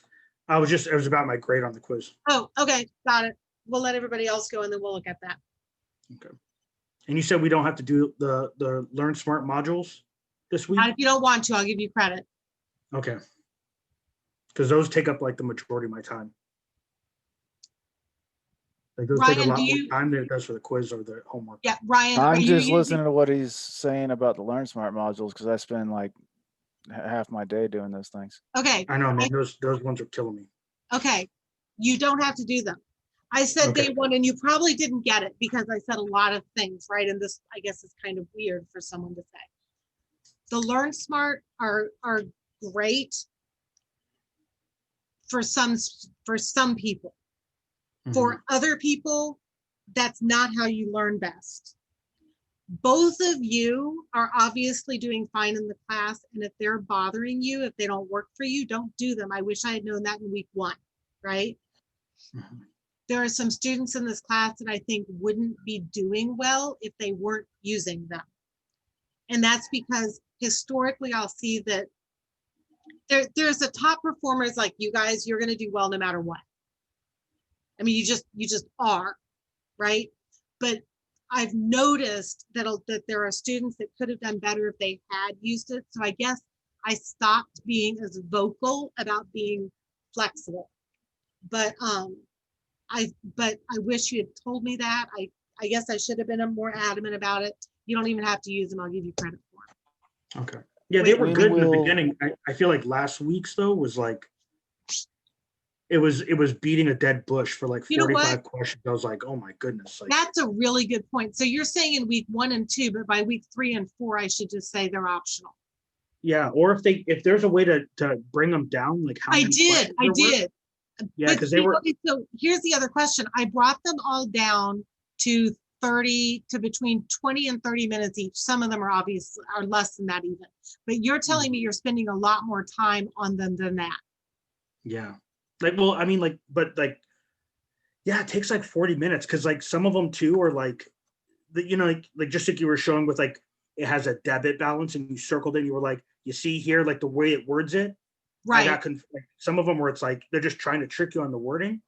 It was about my grade on the quiz. Oh, okay, got it. We'll let everybody else go and then we'll look at that. Okay. And you said we don't have to do the Learn Smart modules this week? Not if you don't want to, I'll give you credit. Okay. Because those take up like the majority of my time. Like those take a Ryan, lot do more you- time than it does for the quiz or the homework. Yeah, Ryan. are I'm you just using- listening to what he's saying about the Learn Smart modules because I spend like half my day doing those things. Okay, I know, man, those ones are killing me. okay. You don't have to do them. I said Okay. day one, and you probably didn't get it because I said a lot of things, right? And this, I guess, is kind of weird for someone to say. The Learn Smart are great for some people. Mhm. For other people, that's not how you learn best. Both of you are obviously doing fine in the class, and if they're bothering you, if they don't work for you, don't do them. I wish I had known that in week 1, right? Mhm. There are some students in this class that I think wouldn't be doing well if they weren't using them. And that's because historically I'll see that there's a top performers like you guys, you're going to do well no matter what. I mean, you just are, right? But I've noticed that there are students that could have done better if they had used it. So I guess I stopped being as vocal about being flexible. But I wish you had told me that. I guess I should have been more adamant about it. You don't even have to use them. I'll give you credit for it. Okay. Yeah, they Wait, were when good in the will- beginning. I feel like last week's though was like, it was beating a dead bush for like You know what? 45 questions. I was like, oh my goodness. Like, That's a really good point. So you're saying in week 1 and 2, but by week 3 and 4, I should just say they're optional. yeah, or if there's a way to bring them down, like how I many did. questions there were. Yeah, But because they see, were, okay, so here's the other question. I brought them all down to 30 to between 20 and 30 minutes each. Some of them are are less than that even. But you're telling me you're spending a lot more time on them than that. yeah. Like, well, I mean, like, but like, yeah, it takes like 40 minutes because like some of them too are like, you know, like just like you were showing with like, it has a debit balance and you circled it, you were like, you see here, like the way it words it. I Right. got like, some of them where it's like, they're just trying to trick you on the wording.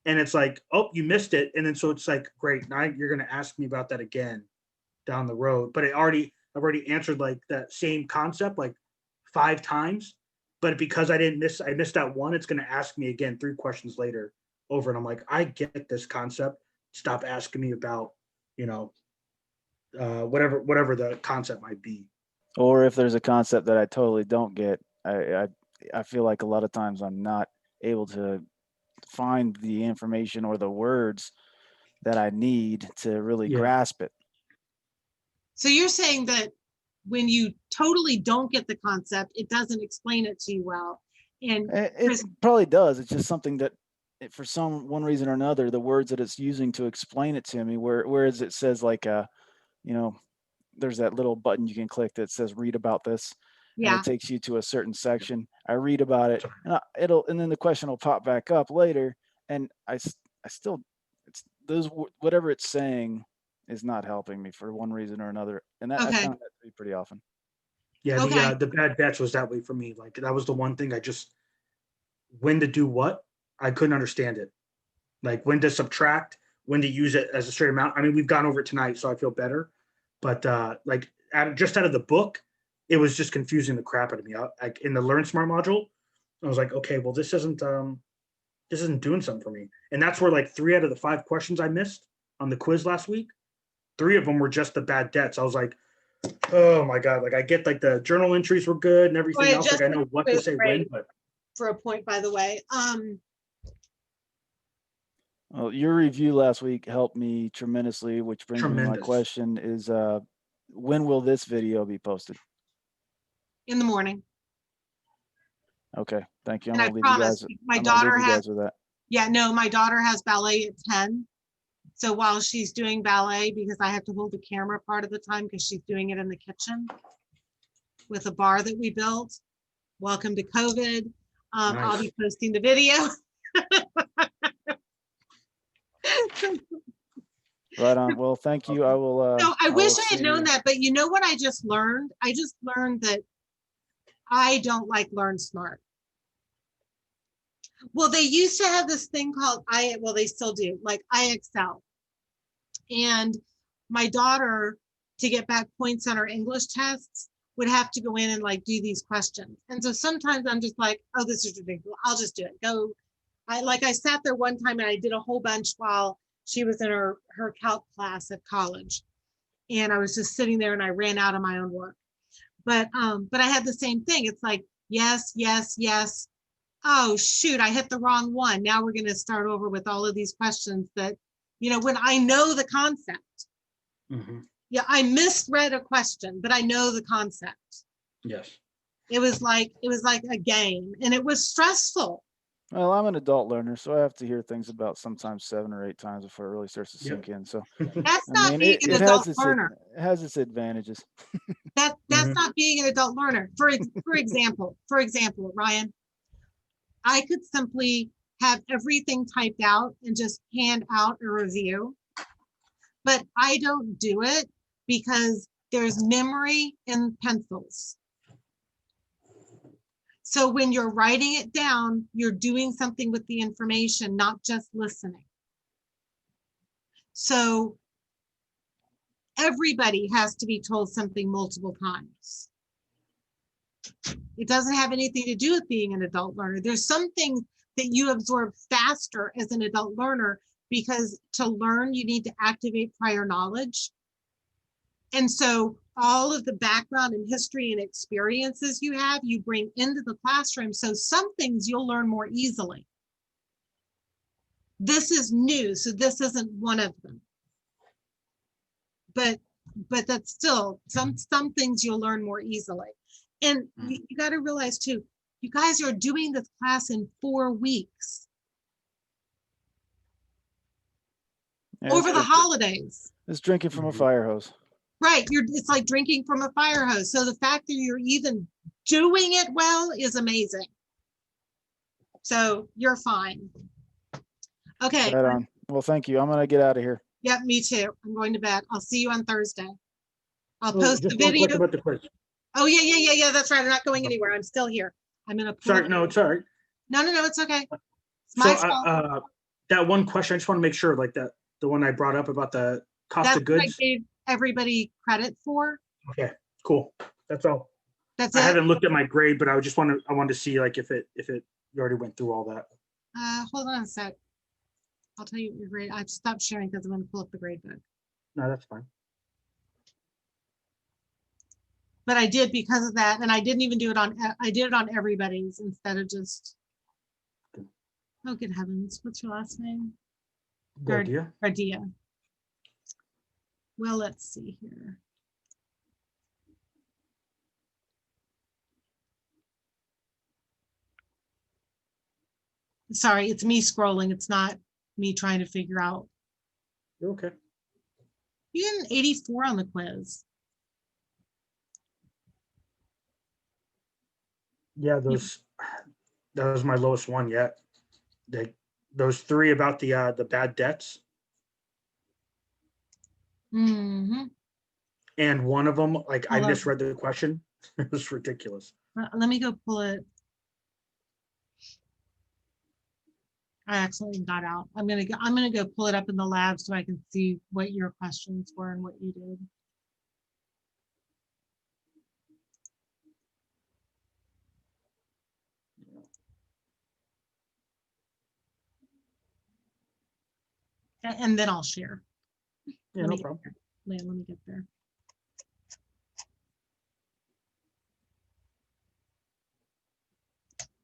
And it's like, oh, you missed it. And then so it's like, great, now you're going to ask me about that again down the road. But I've already answered like that same concept like 5 times. But because I missed that one, it's going to ask me again 3 questions later over. And I'm like, I get this concept. Stop asking me about, you know, whatever the concept might be. Or if there's a concept that I totally don't get, I feel like a lot of times I'm not able to find the information or the words that I need to really Yeah. grasp it. So you're saying that when you totally don't get the concept, it doesn't explain it to you well. And It Chris- probably does. It's just something that, for one reason or another, the words that it's using to explain it to me, whereas it says like, you know, there's that little button you can click that says read about this. And yeah, it takes you to a certain section. I read about it, and and then the question will pop back up later, and I still, it's whatever it's saying is not helping me for one reason or another, and I Okay. found that to be pretty often. Yeah, Okay. the bad debts was that way for me. Like that was the one thing when to do what, I couldn't understand it. Like when to subtract, when to use it as a straight amount. I mean, we've gone over it tonight, so I feel better. But like just out of the book, it was just confusing the crap out of me. Like in the Learn Smart module, I was like, okay, well, this isn't doing something for me. And that's where like 3 out of the 5 questions I missed on the quiz last week, 3 of them were just the bad debts. I was like, oh my God, like I get like the journal entries were good and everything else. Like I know what to say when, but for a point, by the way. Well, your review last week helped me tremendously, which brings me to my Tremendous. question is, when will this video be posted? In the morning. Okay, thank you. And I I'm gonna leave you promise, guys. my I'm gonna daughter leave you has, guys with that. yeah, no, my daughter has ballet at 10. So while she's doing ballet, because I have to hold the camera part of the time because she's doing it in the kitchen with a bar that we built. Welcome to COVID. I'll be posting the video. Right on. Well, thank you. I will. So I will wish I had see known you. that, but you know what I just learned? I just learned that I don't like Learn Smart. Well, they used to have this thing called well, they still do, like IXL. And my daughter, to get back points on her English tests, would have to go in and like do these questions. And so sometimes I'm just like, oh, this is ridiculous. I'll just do it. Go. I sat there one time and I did a whole bunch while she was in her calc class at college. And I was just sitting there and I ran out of my own work. But I had the same thing. It's like, yes, yes, yes. Oh, shoot, I hit the wrong one. Now we're going to start over with all of these questions that, you know, when I know the concept. Mhm. Yeah, I misread a question, but I know the concept. Yes. It was like a game and it was stressful. Well, I'm an adult learner, so I have to hear things about sometimes 7 or 8 times before it really starts to sink in. So That's I not mean, being an adult learner. it has its advantages. That's Mhm. not being an adult learner. For example, Ryan, I could simply have everything typed out and just hand out a review. But I don't do it because there's memory in pencils. So when you're writing it down, you're doing something with the information, not just listening. So everybody has to be told something multiple times. It doesn't have anything to do with being an adult learner. There's some things that you absorb faster as an adult learner because to learn, you need to activate prior knowledge. And so all of the background and history and experiences you have, you bring into the classroom. So some things you'll learn more easily. This is new, so this isn't one of them. But that's still some things you'll learn more easily. And you got to realize too, you guys are doing this class in 4 weeks. Yeah, over the it's- holidays. It's drinking from a Mhm. fire hose. Right, it's like drinking from a fire hose. So the fact that you're even doing it well is amazing. So you're fine. Okay, Right on. Well, thank you. I'm gonna get out of here. yep, me too. I'm going to bed. I'll see you on Thursday. I'll Oh, post the just one question video. about the quiz. Oh, yeah, that's right. I'm not going anywhere. I'm still here. I'm gonna. pull Sorry, it no, up. it's all right. No, it's okay. It's So, my fault. that one question, I just want to make sure, like the one I brought up about the cost That's of what I goods. gave everybody credit for. Okay, cool. That's all. That's I it. haven't looked at my grade, but I wanted to see like if it, you already went through all that. Hold on a sec. I'll tell you what your grade. I've stopped sharing because I'm gonna pull up the grade book. No, that's fine. But I did because of that, and I didn't even do it on, I did it on everybody's instead of just. Oh, good heavens, what's your last name? Good Third. idea. Gardia. Well, let's see here. Sorry, it's me scrolling. It's not me trying to figure out. You're okay. You got an 84 on the quiz. Yeah, that was my lowest one yet. Those three about the bad debts, Mm-hmm. and one of them, like I Hold on. misread the question. It was ridiculous. Let me go pull it. I accidentally got out. I'm gonna go pull it up in the lab so I can see what your questions were and what you did. And then I'll share. Yeah, Let no me get problem. there. Let me get there.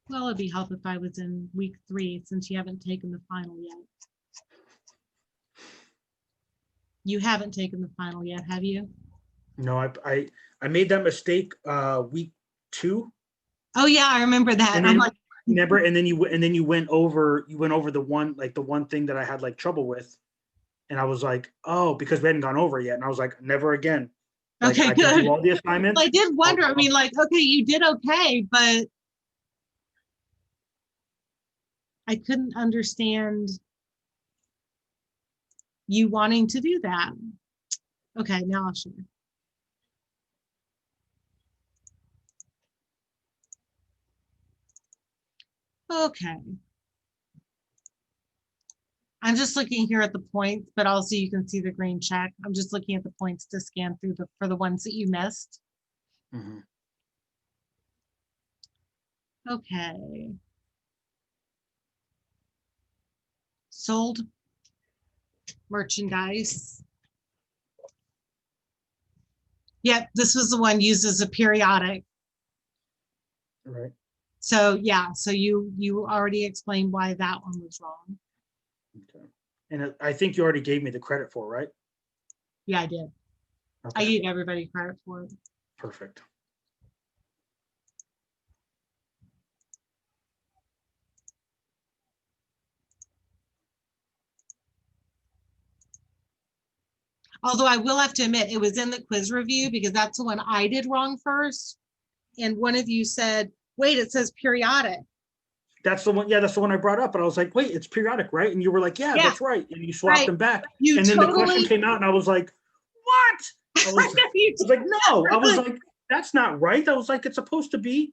Well, it'd be helpful if I was in week 3 since you haven't taken the final yet. You haven't taken the final yet, have you? No, I made that mistake week 2. Oh yeah, I remember that. And I'm then like, remember, and then you went over the one thing that I had like trouble with, and I was like, oh, because we hadn't gone over it yet, and I was like, never again. Like, okay, I can good. do all the assignments. I did wonder. I mean, like, okay, you did okay, but I couldn't understand you wanting to do that. Okay, now I'll share. Okay. I'm just looking here at the points, but also you can see the green check. I'm just looking at the points to scan through for the ones that you missed. Mhm. Okay. Sold merchandise. Yep, this was the one used as a periodic. Right. So yeah, so you already explained why that one was wrong. Okay. And I think you already gave me the credit for, right? Yeah, I did. I Okay. gave everybody credit for it. Perfect. Although I will have to admit, it was in the quiz review because that's the one I did wrong first. And one of you said, wait, it says periodic. That's the one. Yeah, that's the one I brought up. And I was like, wait, it's periodic, right? And you were like, yeah, Yeah. that's right. And you swapped Right. them back. You And then the question totally, came out, and I was like, what? I was, you I was like, no. I was like, that's not right. I was like, it's supposed to be.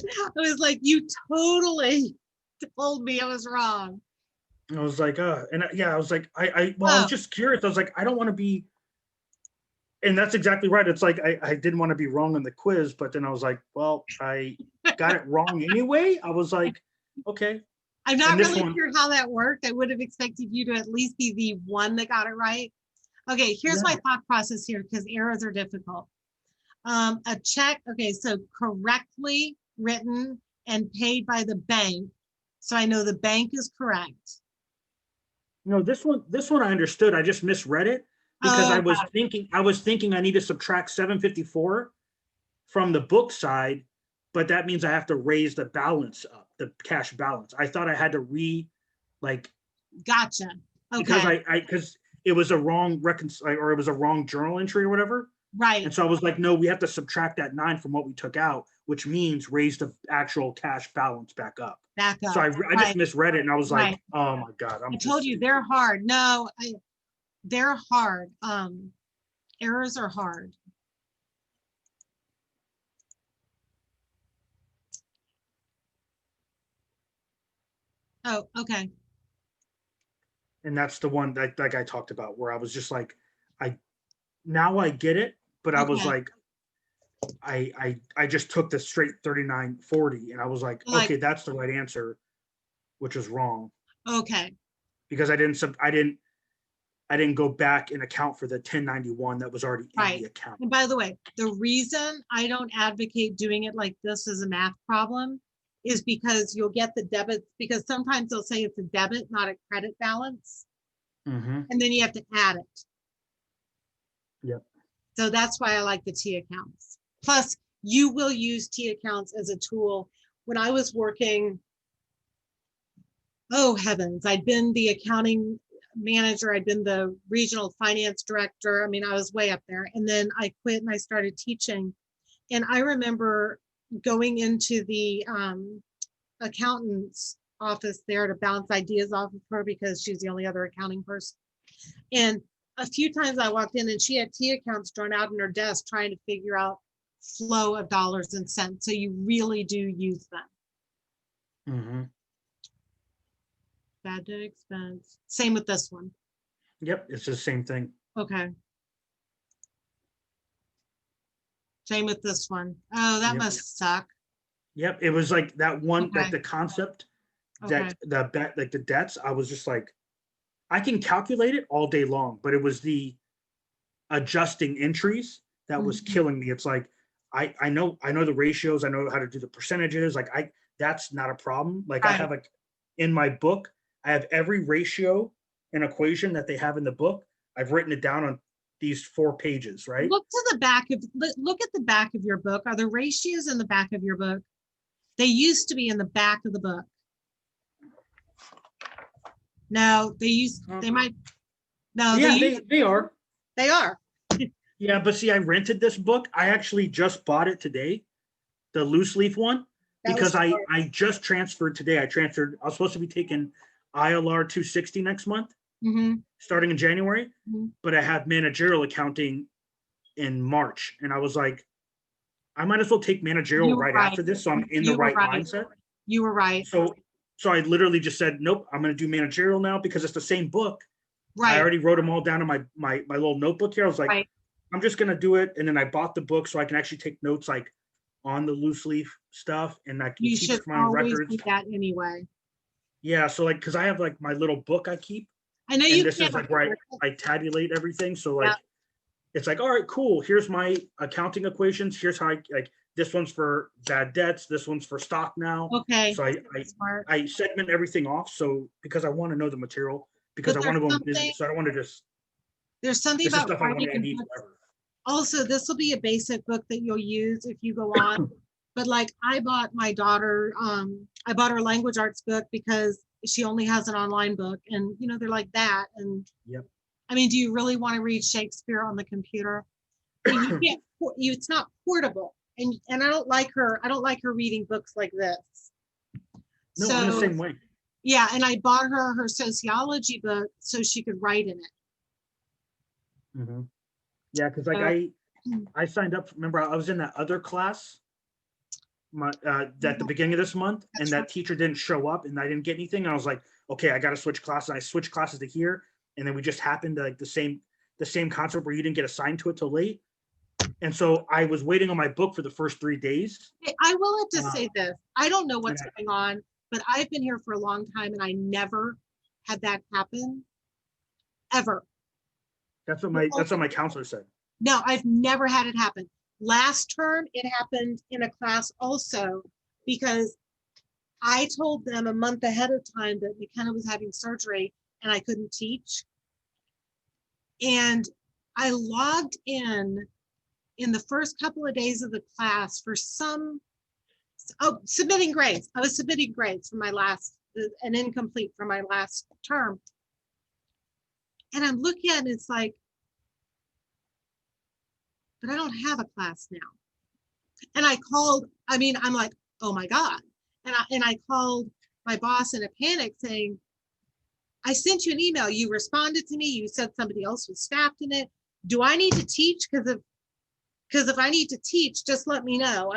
I was like, you totally told me I was wrong. And I was like, I was like, I Oh. was just curious. I was like, I don't want to be. And that's exactly right. It's like, I didn't want to be wrong in the quiz, but then I was like, well, I got it wrong anyway. I was like, okay. I'm not And this really one- sure how that worked. I would have expected you to at least be the one that got it right. Okay, here's my thought process here because errors are difficult. A check, okay, so correctly written and paid by the bank. So I know the bank is correct. No, this one I understood. I just misread it because Oh, I was thinking I need to subtract 754 from the book side, but that means I have to raise the balance up, the cash balance. I thought I had to gotcha. because Okay. because it was a wrong or it was a wrong journal entry or whatever. Right, And so I was like, no, we have to subtract that 9 from what we took out, which means raise the actual cash balance back up. back up. So I just Right. misread it and I was Right. like, oh my God. I told you, they're hard. No, they're hard. Errors are hard. Oh, okay. And that's the one that like I talked about where I was just like, now I get it, but I was Okay. like, I just took the straight 3940 and I was like, Like- okay, that's the right answer, which was wrong Okay. because I didn't go back and account for the 1091 that was already in Right. the account. And by the way, the reason I don't advocate doing it like this as a math problem is because you'll get the debit, because sometimes they'll say it's a debit, not a credit balance, Mhm. and then you have to add it. Yep. So that's why I like the T accounts. Plus, you will use T accounts as a tool. When I was working, oh heavens, I'd been the accounting manager, I'd been the regional finance director. I mean, I was way up there. And then I quit and I started teaching. And I remember going into the accountant's office there to bounce ideas off of her because she's the only other accounting person. And a few times I walked in and she had T accounts drawn out on her desk trying to figure out flow of dollars and cents. So you really do use them. Mhm. Bad debt expense. Same with this one. Yep, it's the same thing. Okay. Same with this one. Oh, that Yep. must suck. Yep, it was like that one, Okay. like the concept Okay. that like the debts, I was just like, I can calculate it all day long, but it was the adjusting entries that was Mhm. killing me. It's like, I know the ratios, I know how to do the percentages, like that's not a problem. Like I Right. have in my book, I have every ratio and equation that they have in the book. I've written it down on these 4 pages, right? Look to the back of, look at the back of your book. Are the ratios in the back of your book? They used to be in the back of the book. No, they might, no, Yeah, they are. they are. Yeah, but see, I rented this book. I actually just bought it today, the loose leaf one, That was because I just transferred today. I was supposed to be taking ILR 260 next month, Mhm. starting in January, Mhm. but I have managerial accounting in March. And I was like, I might as well take managerial You were right right. after this. So I'm in the You were right right. mindset. You were right. So I literally just said, nope, I'm going to do managerial now because it's the same book. I Right, already wrote them all down in my little notebook here. I was like, right. I'm just gonna do it, and then I bought the book so I can actually take notes like on the loose leaf stuff, and I can You keep should it for my own always records. do that anyway. Yeah, so like, cause I have like my little book I keep, I know and you this can't. is like where I tabulate everything. So Yeah. like, it's like, all right, cool. Here's my accounting equations. Here's how like this one's for bad debts. This one's for stock now. Okay, So smart. I segment everything off. So because I want to know the material, because But I want to go in there's business. So I don't want to just, There's something this is about stuff I writing want to in need books. forever. Also, this will be a basic book that you'll use if you go on. But like I bought my daughter, I bought her language arts book because she only has an online book and you know, they're like that. And Yep. I mean, do you really want to read Shakespeare on the computer? I mean, you can't, it's not portable. And I don't like her reading books like this. No, I'm the same way. Yeah, and I bought her sociology book so she could write in it. Mhm. Yeah, because like I signed up. Remember, I was in that other class, at the beginning of this month, and That's that right. teacher didn't show up, and I didn't get anything. And I was like, okay, I got to switch classes. And I switched classes to here, and then we just happened to like the same concept where you didn't get assigned to it till late. And so I was waiting on my book for the first 3 days. Hey, I will have to say this. I don't know what's Yeah. going on, but I've been here for a long time and I never had that happen. Ever. That's what my counselor said. No, I've never had it happen. Last term, it happened in a class also because I told them a month ahead of time that McKenna was having surgery and I couldn't teach. And I logged in the first couple of days of the class for submitting grades. I was submitting grades for my last, an incomplete for my last term. And I'm looking at it, it's like, but I don't have a class now. And I called, I'm like, oh my God. And I called my boss in a panic saying, I sent you an email. You responded to me. You said somebody else was staffed in it. Do I need to teach? Because if I need to teach, just let me know.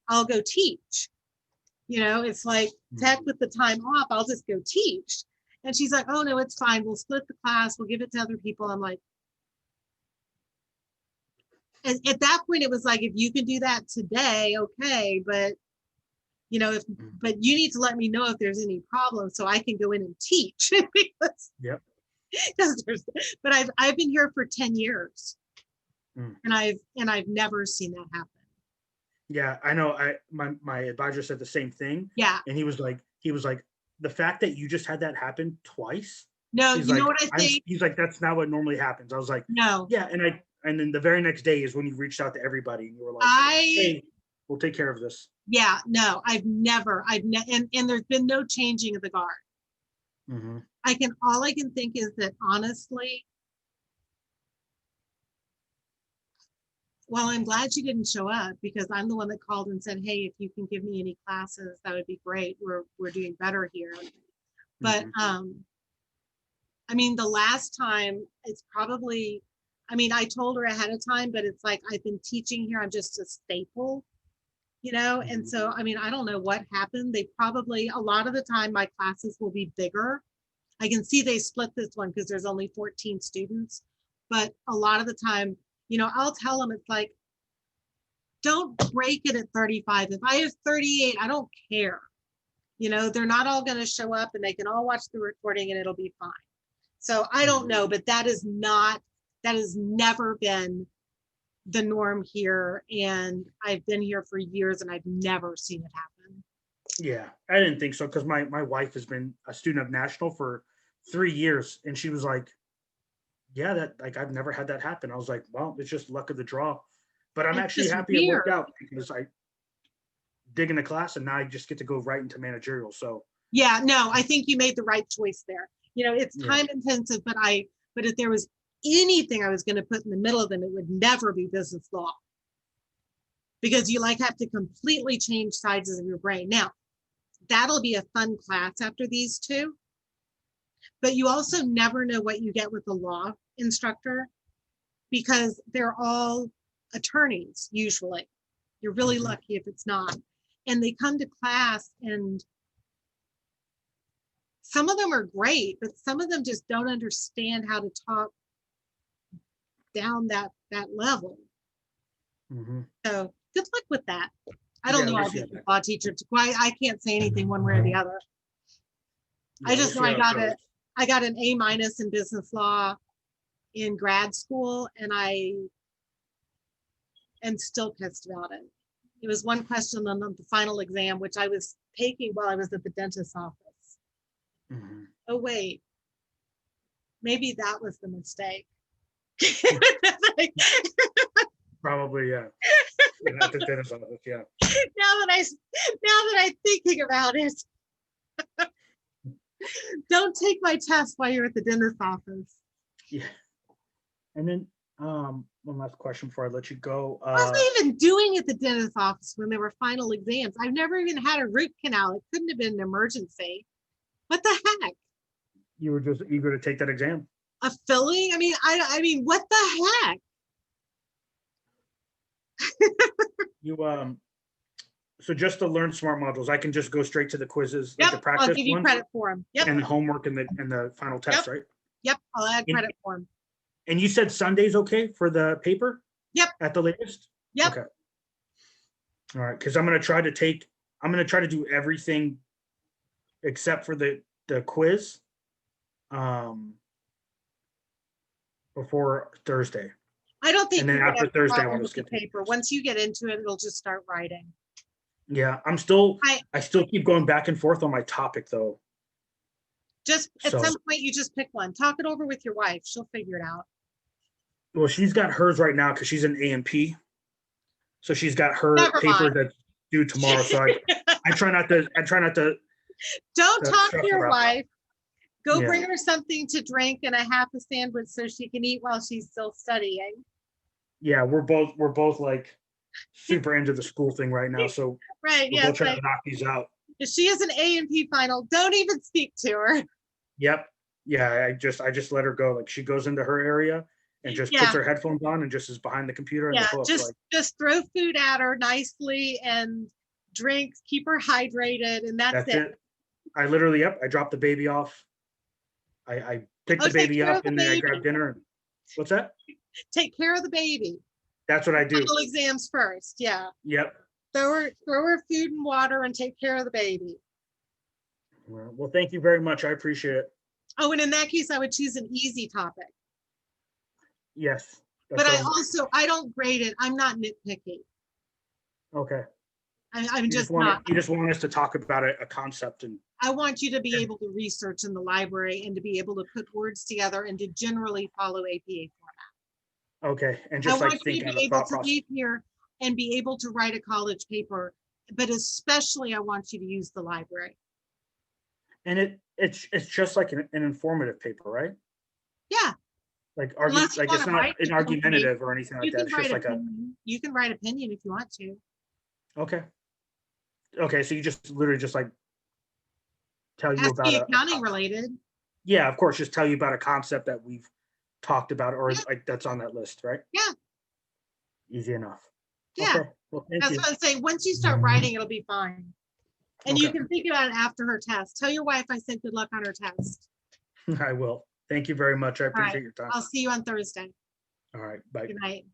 I'll go teach. It's like, heck with the time off, I'll just go teach. And she's like, oh no, it's fine. We'll split the class. We'll give it to other people. I'm like, and at that point, it was like, if you can do that today, okay. But but you need to let me know if there's any problems so I can go in and teach. because, Yep. But I've been here for 10 years. Mm. And I've never seen that happen. Yeah, I know. My advisor said the same thing. Yeah. And he was like, the fact that you just had that happen twice. No, He's you like, know what I think? He's like, that's not what normally happens. I was like, No. yeah. And then the very next day is when you reached out to everybody and you were like, hey, we'll take care of this. Yeah, no, and there's been no changing of the guard. Mm-hmm. All I can think is that honestly, well, I'm glad you didn't show up because I'm the one that called and said, hey, if you can give me any classes, that would be great. We're doing better here. But the last time it's probably, I told her ahead of time, but it's like I've been teaching here. I'm just a staple. And so, I don't know what happened. They probably, a lot of the time, my classes will be bigger. I can see they split this one because there's only 14 students. But a lot of the time, I'll tell them, it's like, don't break it at 35. If I have 38, I don't care. They're not all going to show up and they can all watch the recording and it'll be fine. So I don't know, but that has never been the norm here, and I've been here for years and I've never seen it happen. Yeah, I didn't think so because my wife has been a student of National for 3 years, and she was like, yeah, that like I've never had that happen. I was like, well, it's just luck of the draw. But I'm It's actually just happy it worked weird. out because I dig in the class and now I just get to go right into managerial. So Yeah, no, I think you made the right choice there. It's Yeah. time intensive, but if there was anything I was going to put in the middle of them, it would never be business law. Because you have to completely change sides of your brain. Now, that'll be a fun class after these two. But you also never know what you get with the law instructor because they're all attorneys, usually. You're really lucky if it's not. And they come to class and some of them are great, but some of them just don't understand how to talk down that level. So good luck with that. I don't Yeah, know we'll our see how business that law teacher. I can't say anything one way or the other. I just know I got an A- in business law in grad school, and I am still pissed about it. It was one question on the final exam, which I was taking while I was at the dentist's office. Oh, wait. Maybe that was the mistake. Probably, yeah. At the dentist office, yeah. Now that I'm thinking about it, don't take my test while you're at the dentist's office. Yeah. And then one last question before I let you go. What was I even doing at the dentist's office when there were final exams? I've never even had a root canal. It couldn't have been an emergency. What the heck? You were just eager to take that exam. A filling? I mean, what the heck? You so just to learn smart modules, I can just go straight to the quizzes, like the Yep, practice I'll give you ones, credit for them. Yep, and the homework and the final test, right? yep, I'll add And- credit for them. And you said Sunday's okay for the paper? Yep. At the latest? Yep. Okay. All right, because I'm gonna try to do everything except for the quiz before Thursday. I don't think. And then you're gonna after have a Thursday, I problem wanna with the skip the paper. Once you get into it, it'll just start writing. Yeah, I still keep going back and forth on my topic though. Just at So- some point, you just pick one. Talk it over with your wife. She'll figure it out. Well, she's got hers right now because she's an A&P. So she's got her Never paper mind. that's due tomorrow. So I try not to Don't That's talk to tough your about- wife. Go Yeah. bring her something to drink and a half a sandwich so she can eat while she's still studying. Yeah, we're both like super into the school thing right now, so Right, we're yes, both trying right. to knock these out. If she has an A and P final, don't even speak to her. Yep. Yeah, I just let her go. Like she goes into her area and just puts Yeah. her headphones on and just is behind the computer and Yeah, the book. just throw food at her nicely and drinks, keep her hydrated, and that's That's it. it. I literally, yep, I dropped the baby off. I picked Oh, the take baby care of up the and then I baby. grabbed dinner. And what's that? Take care of the baby. That's what I do. Final exams first, yeah. Yep. Throw her food and water and take care of the baby. Well, thank you very much. I appreciate it. Oh, and in that case, I would choose an easy topic. Yes. But that's I what also, I don't grade it. I'm not nitpicky. okay. I'm You just want not. you just want us to talk about a concept and I want you to be able to research in the library and to be able to put words together and to generally follow APA format. okay, and I just like want you think to out be a able thought to process. leave here and be able to write a college paper, but especially I want you to use the library. And it's just like an informative paper, right? Yeah, Like Unless you like wanna it's not write an the argumentative or anything you like that. can It's write just like a opinion. You can write opinion if you want to. okay. Okay, so you just literally just like tell you Has to about be a accounting concept. related. Yeah, of course, just tell you about a concept that we've talked about or Yeah. like that's on that list, right? Yeah. Easy enough. Yeah, Okay. Well, thank that's you. what I'm saying. Once you start writing, it'll be fine. And you Okay. can think about it after her test. Tell your wife I said good luck on her test. I will. Thank you very much. I right. appreciate your time. I'll see you on Thursday. All right. Bye. Good night.